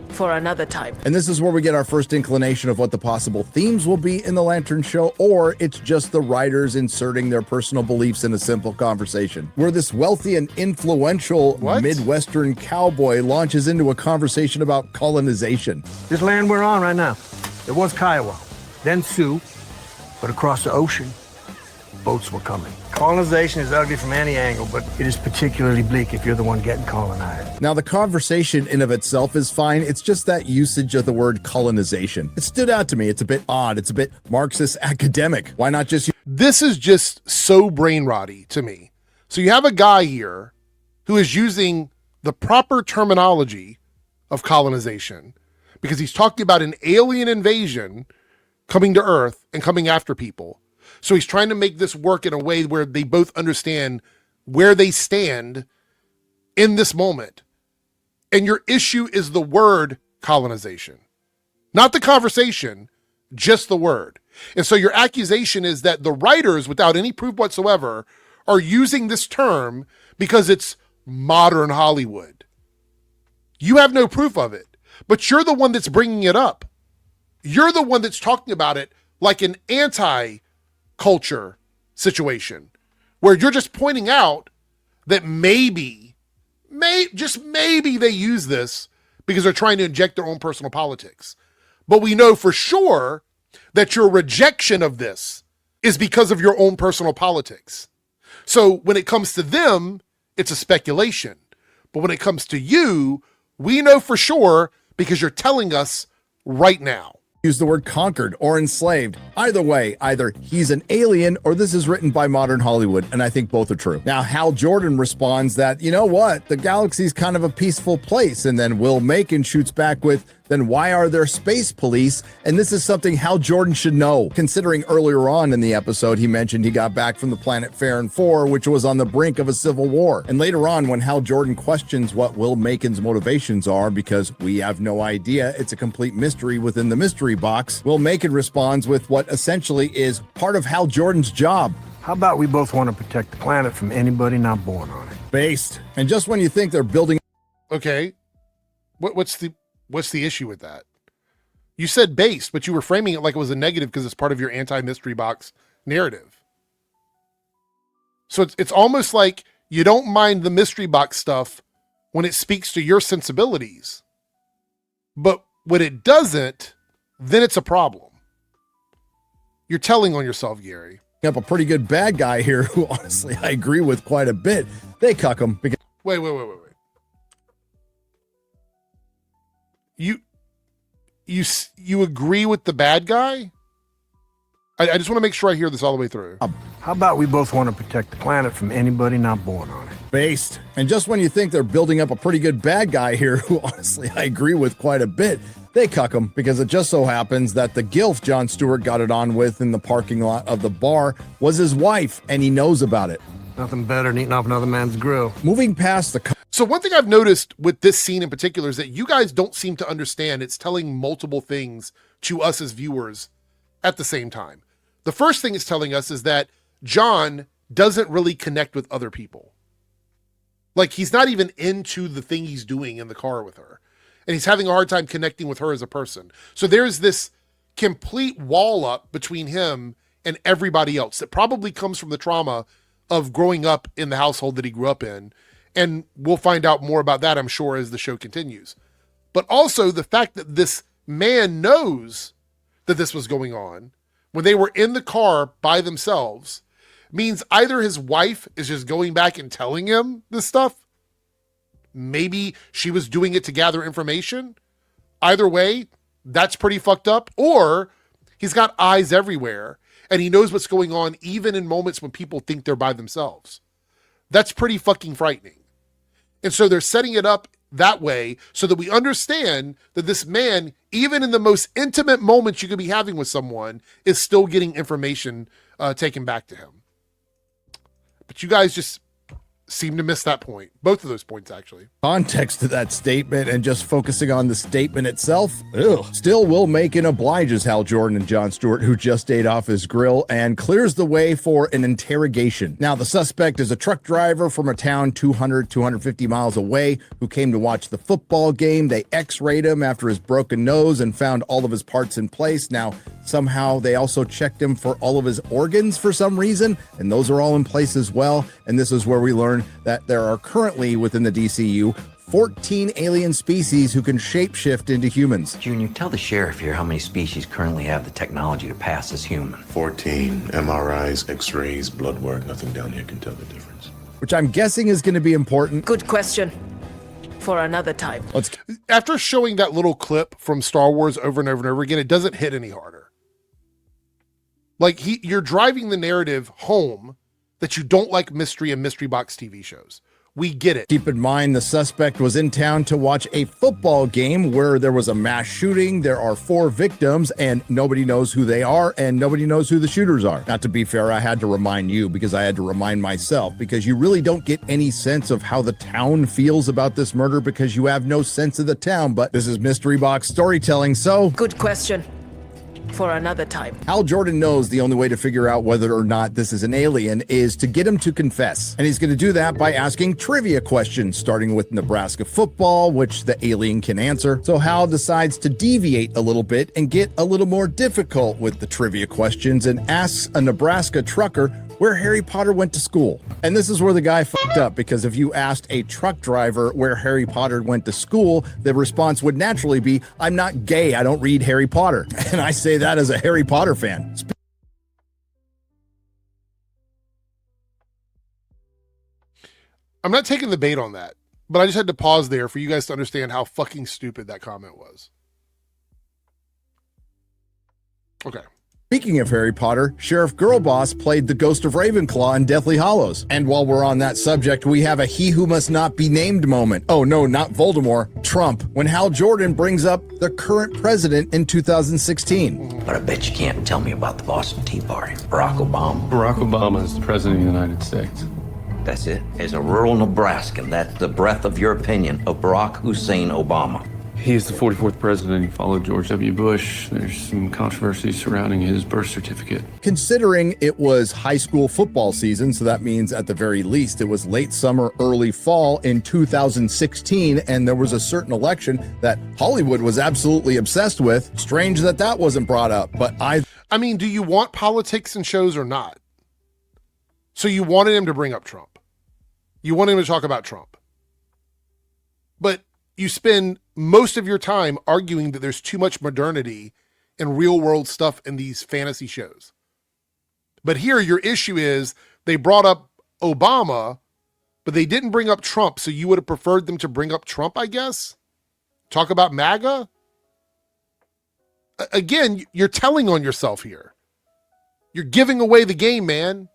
For another time. And this is where we get our first inclination of what the possible themes will be in the Lantern show, or it's just the writers inserting their personal beliefs in a simple conversation, where this wealthy and influential Midwestern cowboy launches into a conversation about colonization. This land we're on right now, it was Kiowa, then Sioux, but across the ocean, boats were coming. Colonization is ugly from any angle, but it is particularly bleak if you're the one getting colonized. Now, the conversation in of itself is fine. It's just that usage of the word colonization. It stood out to me. It's a bit odd. It's a bit Marxist academic. Why not just... This is just so brain rotty to me. So you have a guy here who is using the proper terminology of colonization because he's talking about an alien invasion coming to Earth and coming after people. So he's trying to make this work in a way where they both understand where they stand in this moment. And your issue is the word colonization, not the conversation, just the word. And so your accusation is that the writers, without any proof whatsoever, are using this term because it's modern Hollywood. You have no proof of it, but you're the one that's bringing it up. You're the one that's talking about it like an anti-culture situation where you're just pointing out that maybe they use this because they're trying to inject their own personal politics. But we know for sure that your rejection of this is because of your own personal politics. So when it comes to them, it's a speculation. But when it comes to you, we know for sure because you're telling us right now. Use the word conquered or enslaved. Either way, either he's an alien or this is written by modern Hollywood, and I think both are true. Now, Hal Jordan responds that, you know what, the galaxy's kind of a peaceful place, and then Will Macon shoots back with, then why are there space police? And this is something Hal Jordan should know, considering earlier on in the episode he mentioned he got back from the planet Farron 4, which was on the brink of a civil war. And later on, when Hal Jordan questions what Will Macon's motivations are, because we have no idea, it's a complete mystery within the mystery box, Will Macon responds with what essentially is part of Hal Jordan's job. How about we both want to protect the planet from anybody not born on it? Based. And just when you think they're building... Okay. What's the issue with that? You said based, but you were framing it like it was a negative because it's part of your anti-mystery box narrative. So it's almost like you don't mind the mystery box stuff when it speaks to your sensibilities. But when it doesn't, then it's a problem. You're telling on yourself, Gary. Up a pretty good bad guy here who honestly I agree with quite a bit. They cuck him because... Wait. You agree with the bad guy? I just want to make sure I hear this all the way through. How about we both want to protect the planet from anybody not born on it? Based. And just when you think they're building up a pretty good bad guy here who honestly I agree with quite a bit, they cuck him because it just so happens that the gilf Jon Stewart got it on with in the parking lot of the bar was his wife, and he knows about it. Nothing better than eating off another man's grill. Moving past the... So one thing I've noticed with this scene in particular is that you guys don't seem to understand it's telling multiple things to us as viewers at the same time. The first thing it's telling us is that John doesn't really connect with other people. Like he's not even into the thing he's doing in the car with her. And he's having a hard time connecting with her as a person. So there's this complete wall up between him and everybody else that probably comes from the trauma of growing up in the household that he grew up in. And we'll find out more about that, I'm sure, as the show continues. But also the fact that this man knows that this was going on when they were in the car by themselves means either his wife is just going back and telling him this stuff. Maybe she was doing it to gather information. Either way, that's pretty fucked up. Or he's got eyes everywhere and he knows what's going on even in moments when people think they're by themselves. That's pretty fucking frightening. And so they're setting it up that way so that we understand that this man, even in the most intimate moments you could be having with someone, is still getting information taken back to him. But you guys just seem to miss that point. Both of those points, actually. Context to that statement and just focusing on the statement itself, still will make and obliges Hal Jordan and Jon Stewart, who just ate off his grill, and clears the way for an interrogation. Now, the suspect is a truck driver from a town 250 miles away who came to watch the football game. They x-rayed him after his broken nose and found all of his parts in place. Now, somehow they also checked him for all of his organs for some reason, and those are all in place as well. And this is where we learn that there are currently within the DCU 14 alien species who can shapeshift into humans. Junior, tell the sheriff here how many species currently have the technology to pass as human. 14. MRIs, X-rays, blood work. Nothing down here can tell the difference. Which I'm guessing is going to be important. Good question. For another time. After showing that little clip from Star Wars over and over and over again, it doesn't hit any harder. Like, you're driving the narrative home that you don't like mystery and mystery box TV shows. We get it. Keep in mind, the suspect was in town to watch a football game where there was a mass shooting. There are 4 victims, and nobody knows who they are, and nobody knows who the shooters are. Now, to be fair, I had to remind you because I had to remind myself, because you really don't get any sense of how the town feels about this murder because you have no sense of the town. But this is mystery box storytelling, so... Good question. For another time. Hal Jordan knows the only way to figure out whether or not this is an alien is to get him to confess. And he's going to do that by asking trivia questions, starting with Nebraska football, which the alien can answer. So Hal decides to deviate a little bit and get a little more difficult with the trivia questions and asks a Nebraska trucker where Harry Potter went to school. And this is where the guy fucked up, because if you asked a truck driver where Harry Potter went to school, the response would naturally be, I'm not gay, I don't read Harry Potter. And I say that as a Harry Potter fan. I'm not taking the bait on that, but I just had to pause there for you guys to understand how fucking stupid that comment was. Okay. Speaking of Harry Potter, Sheriff Girlboss played the Ghost of Ravenclaw in Deathly Hallows. And while we're on that subject, we have a he who must not be named moment. Oh no, not Voldemort, Trump, when Hal Jordan brings up the current president in 2016. But I bet you can't tell me about the Boston Tea Party. Barack Obama. Barack Obama is the president of the United States. That's it. As a rural Nebraskan, that's the breadth of your opinion of Barack Hussein Obama. He's the 44th president. He followed George W. Bush. There's some controversy surrounding his birth certificate. Considering it was high school football season, so that means at the very least it was late summer, early fall in 2016, and there was a certain election that Hollywood was absolutely obsessed with. Strange that that wasn't brought up, but I mean, do you want politics in shows or not? So you wanted him to bring up Trump. You wanted him to talk about Trump. But you spend most of your time arguing that there's too much modernity and real world stuff in these fantasy shows. But here your issue is they brought up Obama, but they didn't bring up Trump. So you would have preferred them to bring up Trump, I guess? Talk about MAGA? Again, you're telling on yourself here. You're giving away the game, man.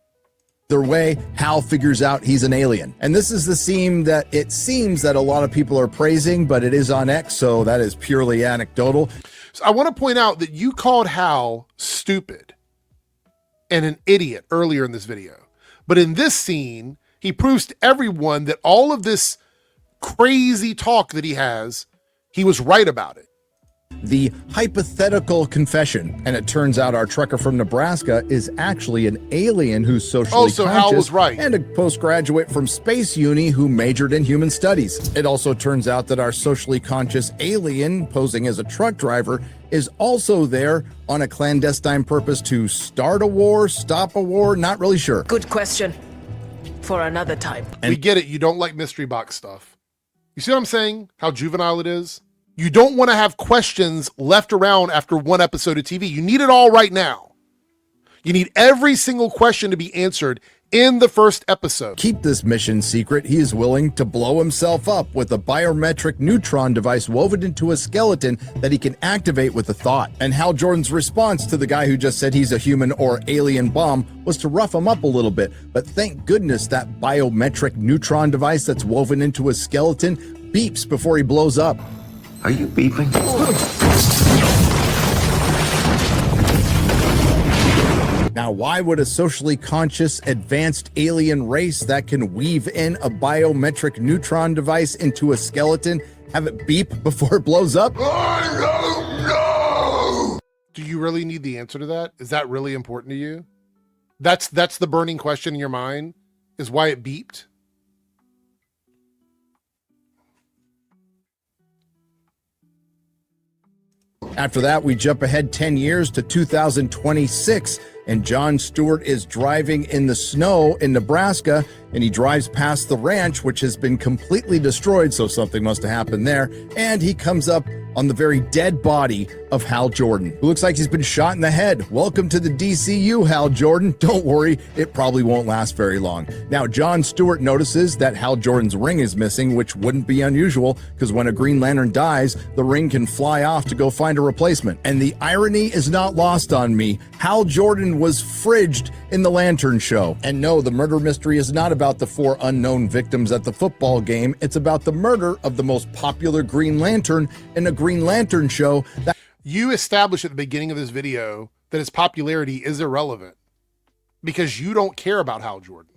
Either way, Hal figures out he's an alien. And this is the scene that it seems that a lot of people are praising, but it is on X, so that is purely anecdotal. So I want to point out that you called Hal stupid and an idiot earlier in this video. But in this scene, he proves to everyone that all of this crazy talk that he has, he was right about it. The hypothetical confession, and it turns out our trucker from Nebraska is actually an alien who's socially conscious, Hal was right, and a postgraduate from Space Uni who majored in human studies. It also turns out that our socially conscious alien posing as a truck driver is also there on a clandestine purpose to start a war, stop a war, not really sure. Good question. For another time. We get it. You don't like mystery box stuff. You see what I'm saying? How juvenile it is? You don't want to have questions left around after one episode of TV. You need it all right now. You need every single question to be answered in the first episode. Keep this mission secret. He is willing to blow himself up with a biometric neutron device woven into a skeleton that he can activate with a thought. And Hal Jordan's response to the guy who just said he's a human or alien bomb was to rough him up a little bit. But thank goodness that biometric neutron device that's woven into a skeleton beeps before he blows up. Are you beeping? Now, why would a socially conscious, advanced alien race that can weave in a biometric neutron device into a skeleton have it beep before it blows up? I don't know! Do you really need the answer to that? Is that really important to you? That's the burning question in your mind, is why it beeped? After that, we jump ahead 10 years to 2026, and Jon Stewart is driving in the snow in Nebraska, and he drives past the ranch, which has been completely destroyed, so something must have happened there, and he comes up on the very dead body of Hal Jordan, who looks like he's been shot in the head. Welcome to the DCU, Hal Jordan. Don't worry, it probably won't last very long. Now, Jon Stewart notices that Hal Jordan's ring is missing, which wouldn't be unusual, because when a Green Lantern dies, the ring can fly off to go find a replacement. And the irony is not lost on me. Hal Jordan was fridged in the Lantern show. And no, the murder mystery is not about the 4 unknown victims at the football game. It's about the murder of the most popular Green Lantern in a Green Lantern show. You established at the beginning of this video that his popularity is irrelevant because you don't care about Hal Jordan.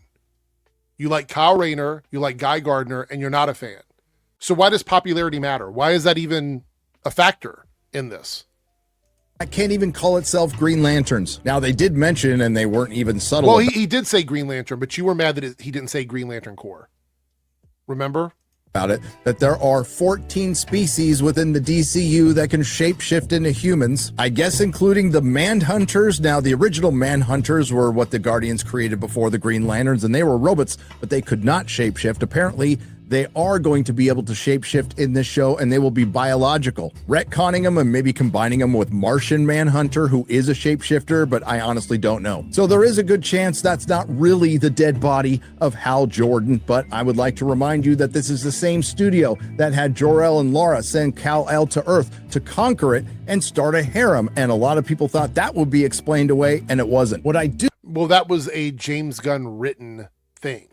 You like Kyle Rayner, you like Guy Gardner, and you're not a fan. So why does popularity matter? Why is that even a factor in this? I can't even call itself Green Lanterns. Now, they did mention, and they weren't even subtle. Well, he did say Green Lantern, but you were mad that he didn't say Green Lantern Corps. Remember? About it, that there are 14 species within the DCU that can shapeshift into humans, I guess including the Manhunters. Now, the original Manhunters were what the Guardians created before the Green Lanterns, and they were robots, but they could not shapeshift. Apparently, they are going to be able to shapeshift in this show, and they will be biological. Retconning them and maybe combining them with Martian Manhunter, who is a shapeshifter, but I honestly don't know. So there is a good chance that's not really the dead body of Hal Jordan, but I would like to remind you that this is the same studio that had Jor-El and Lara send Kal-El to Earth to conquer it and start a harem, and a lot of people thought that would be explained away, and it wasn't. What I do... Well, that was a James Gunn written thing.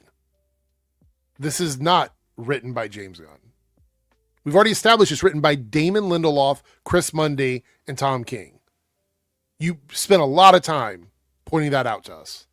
This is not written by James Gunn. We've already established it's written by Damon Lindelof, Chris Mundy, and Tom King. You spent a lot of time pointing that out to us.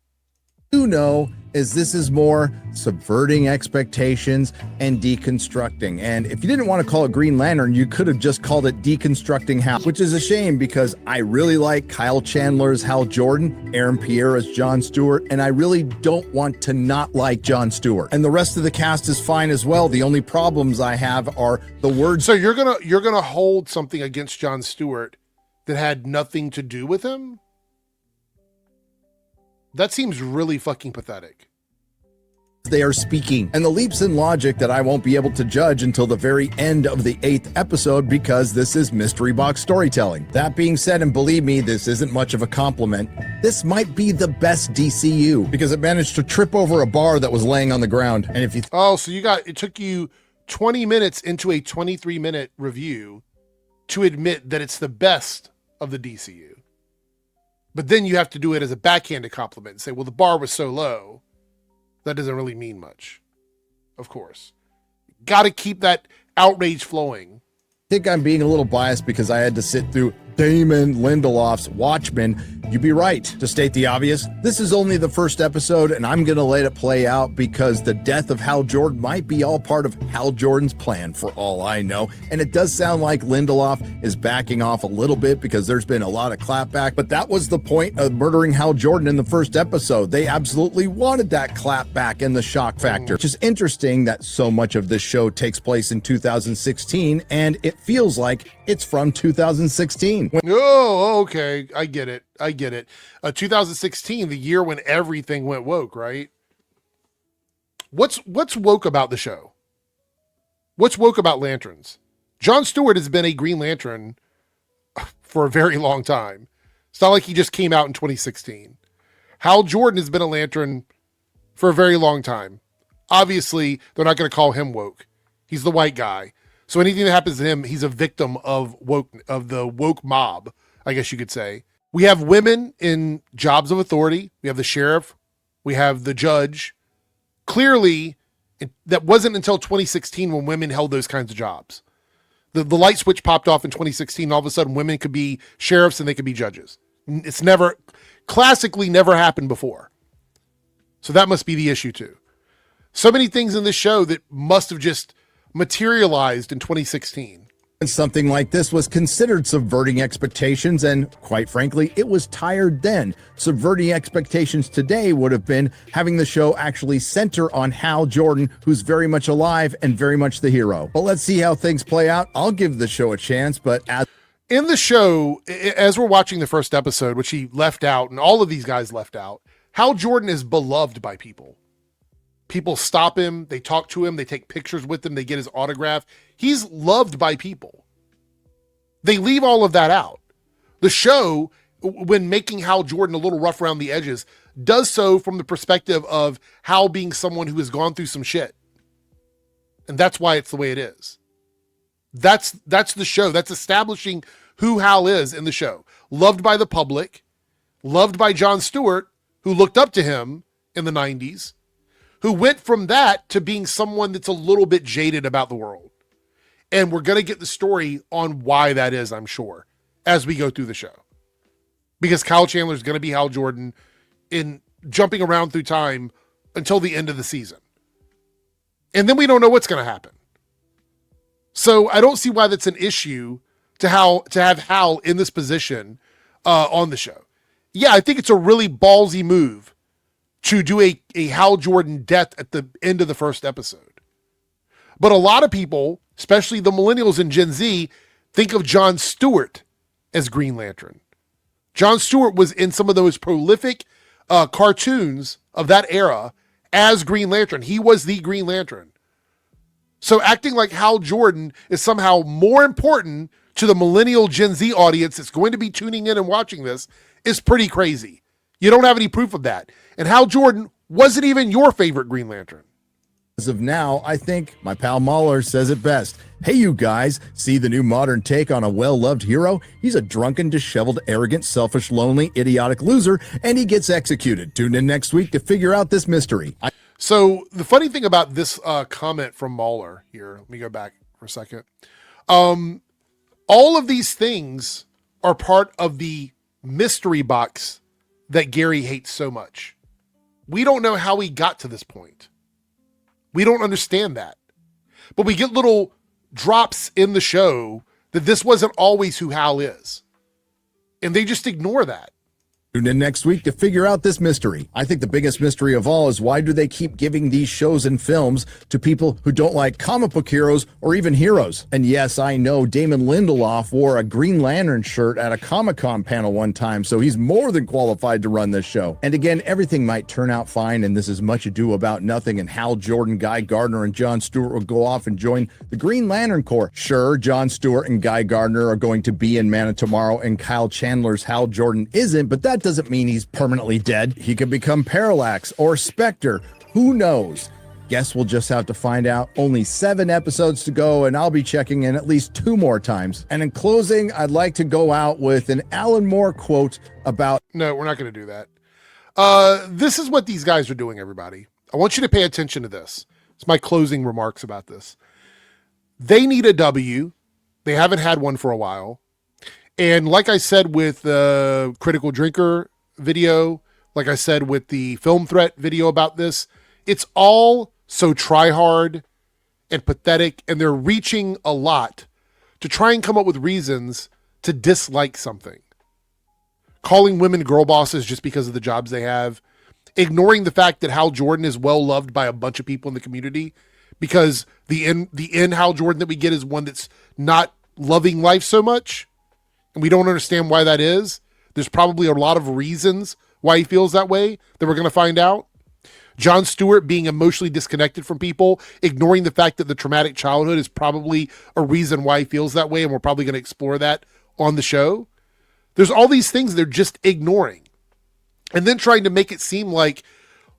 Do know is this is more subverting expectations and deconstructing. And if you didn't want to call it Green Lantern, you could have just called it Deconstructing Hal, which is a shame because I really like Kyle Chandler as Hal Jordan, Aaron Pierre as Jon Stewart, and I really don't want to not like Jon Stewart. And the rest of the cast is fine as well. The only problems I have are the words. So you're gonna hold something against Jon Stewart that had nothing to do with him? That seems really fucking pathetic. They are speaking, and the leaps in logic that I won't be able to judge until the very end of the 8th episode because this is mystery box storytelling. That being said, and believe me, this isn't much of a compliment, this might be the best DCU because it managed to trip over a bar that was laying on the ground. And if you so it took you 20 minutes into a 23-minute review to admit that it's the best of the DCU. But then you have to do it as a backhanded compliment and say, well, the bar was so low. That doesn't really mean much. Of course. Got to keep that outrage flowing. I think I'm being a little biased because I had to sit through Damon Lindelof's Watchmen. You'd be right to state the obvious. This is only the first episode, and I'm going to let it play out because the death of Hal Jordan might be all part of Hal Jordan's plan for all I know. And it does sound like Lindelof is backing off a little bit because there's been a lot of clapback, but that was the point of murdering Hal Jordan in the first episode. They absolutely wanted that clapback and the shock factor, which is interesting that so much of this show takes place in 2016, and it feels like it's from 2016. Oh, okay. I get it. 2016, the year when everything went woke, right? What's woke about the show? What's woke about Lanterns? Jon Stewart has been a Green Lantern for a very long time. It's not like he just came out in 2016. Hal Jordan has been a Lantern for a very long time. Obviously, they're not going to call him woke. He's the white guy. So anything that happens to him, he's a victim of the woke mob, I guess you could say. We have women in jobs of authority. We have the sheriff. We have the judge. Clearly, that wasn't until 2016 when women held those kinds of jobs. The light switch popped off in 2016. All of a sudden, women could be sheriffs and they could be judges. It's never, classically never happened before. So that must be the issue too. So many things in this show that must have just materialized in 2016. And something like this was considered subverting expectations, and quite frankly, it was tired then. Subverting expectations today would have been having the show actually center on Hal Jordan, who's very much alive and very much the hero. But let's see how things play out. I'll give the show a chance, but in the show, as we're watching the first episode, which he left out, and all of these guys left out, Hal Jordan is beloved by people. People stop him, they talk to him, they take pictures with him, they get his autograph. He's loved by people. They leave all of that out. The show, when making Hal Jordan a little rough around the edges, does so from the perspective of Hal being someone who has gone through some shit. And that's why it's the way it is. That's the show. That's establishing who Hal is in the show. Loved by the public, loved by Jon Stewart, who looked up to him in the 90s, who went from that to being someone that's a little bit jaded about the world. And we're going to get the story on why that is, I'm sure, as we go through the show. Because Kyle Chandler is going to be Hal Jordan in jumping around through time until the end of the season. And then we don't know what's going to happen. So I don't see why that's an issue to have Hal in this position on the show. Yeah, I think it's a really ballsy move to do a Hal Jordan death at the end of the first episode. But a lot of people, especially the millennials and Gen Z, think of Jon Stewart as Green Lantern. Jon Stewart was in some of those prolific cartoons of that era as Green Lantern. He was the Green Lantern. So acting like Hal Jordan is somehow more important to the millennial Gen Z audience that's going to be tuning in and watching this is pretty crazy. You don't have any proof of that. And Hal Jordan wasn't even your favorite Green Lantern. as of now, I think my pal Mahler says it best. Hey, you guys, see the new modern take on a well-loved hero? He's a drunken, disheveled, arrogant, selfish, lonely, idiotic loser, and he gets executed. Tune in next week to figure out this mystery. So the funny thing about this comment from Mahler here, let me go back for a second. All of these things are part of the mystery box that Gary hates so much. We don't know how he got to this point. We don't understand that. But we get little drops in the show that this wasn't always who Hal is. And they just ignore that. Tune in next week to figure out this mystery. I think the biggest mystery of all is why do they keep giving these shows and films to people who don't like comic book heroes or even heroes? And yes, I know Damon Lindelof wore a Green Lantern shirt at a Comic-Con panel one time, so he's more than qualified to run this show. And again, everything might turn out fine, and this is much ado about nothing, and Hal Jordan, Guy Gardner, and Jon Stewart will go off and join the Green Lantern Corps. Sure, Jon Stewart and Guy Gardner are going to be in Man of Tomorrow, and Kyle Chandler's Hal Jordan isn't, but that doesn't mean he's permanently dead. He could become Parallax or Spectre. Who knows? Guess we'll just have to find out. Only 7 episodes to go, and I'll be checking in at least 2 more times. And in closing, I'd like to go out with an Alan Moore quote about... No, we're not going to do that. This is what these guys are doing, everybody. I want you to pay attention to this. It's my closing remarks about this. They need a W. They haven't had one for a while. And like I said with the Critical Drinker video, like I said with the Film Threat video about this, it's all so try-hard and pathetic, and they're reaching a lot to try and come up with reasons to dislike something. Calling women girl bosses just because of the jobs they have, ignoring the fact that Hal Jordan is well loved by a bunch of people in the community, because the in Hal Jordan that we get is one that's not loving life so much, and we don't understand why that is. There's probably a lot of reasons why he feels that way that we're going to find out. Jon Stewart being emotionally disconnected from people, ignoring the fact that the traumatic childhood is probably a reason why he feels that way, and we're probably going to explore that on the show. There's all these things they're just ignoring. And then trying to make it seem like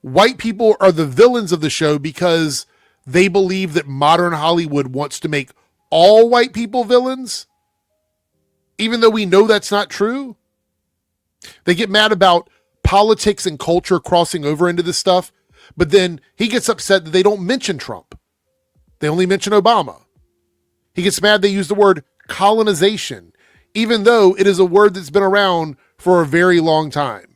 white people are the villains of the show because they believe that modern Hollywood wants to make all white people villains, even though we know that's not true. They get mad about politics and culture crossing over into this stuff, but then he gets upset that they don't mention Trump. They only mention Obama. He gets mad they use the word colonization, even though it is a word that's been around for a very long time.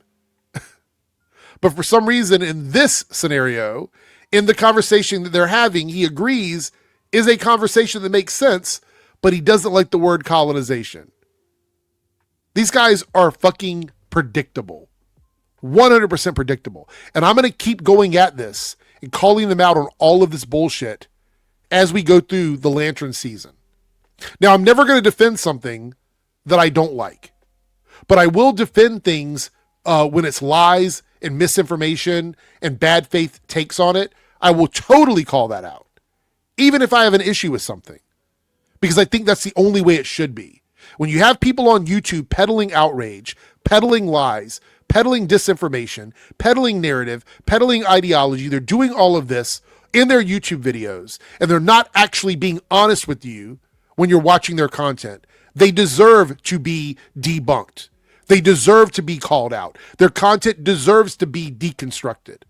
But for some reason in this scenario, in the conversation that they're having, he agrees is a conversation that makes sense, but he doesn't like the word colonization. These guys are fucking predictable. 100% predictable. And I'm going to keep going at this and calling them out on all of this bullshit as we go through the Lantern season. Now, I'm never going to defend something that I don't like, but I will defend things when it's lies and misinformation and bad faith takes on it. I will totally call that out, even if I have an issue with something, because I think that's the only way it should be. When you have people on YouTube peddling outrage, peddling lies, peddling disinformation, peddling narrative, peddling ideology, they're doing all of this in their YouTube videos, and they're not actually being honest with you when you're watching their content. They deserve to be debunked. They deserve to be called out. Their content deserves to be deconstructed.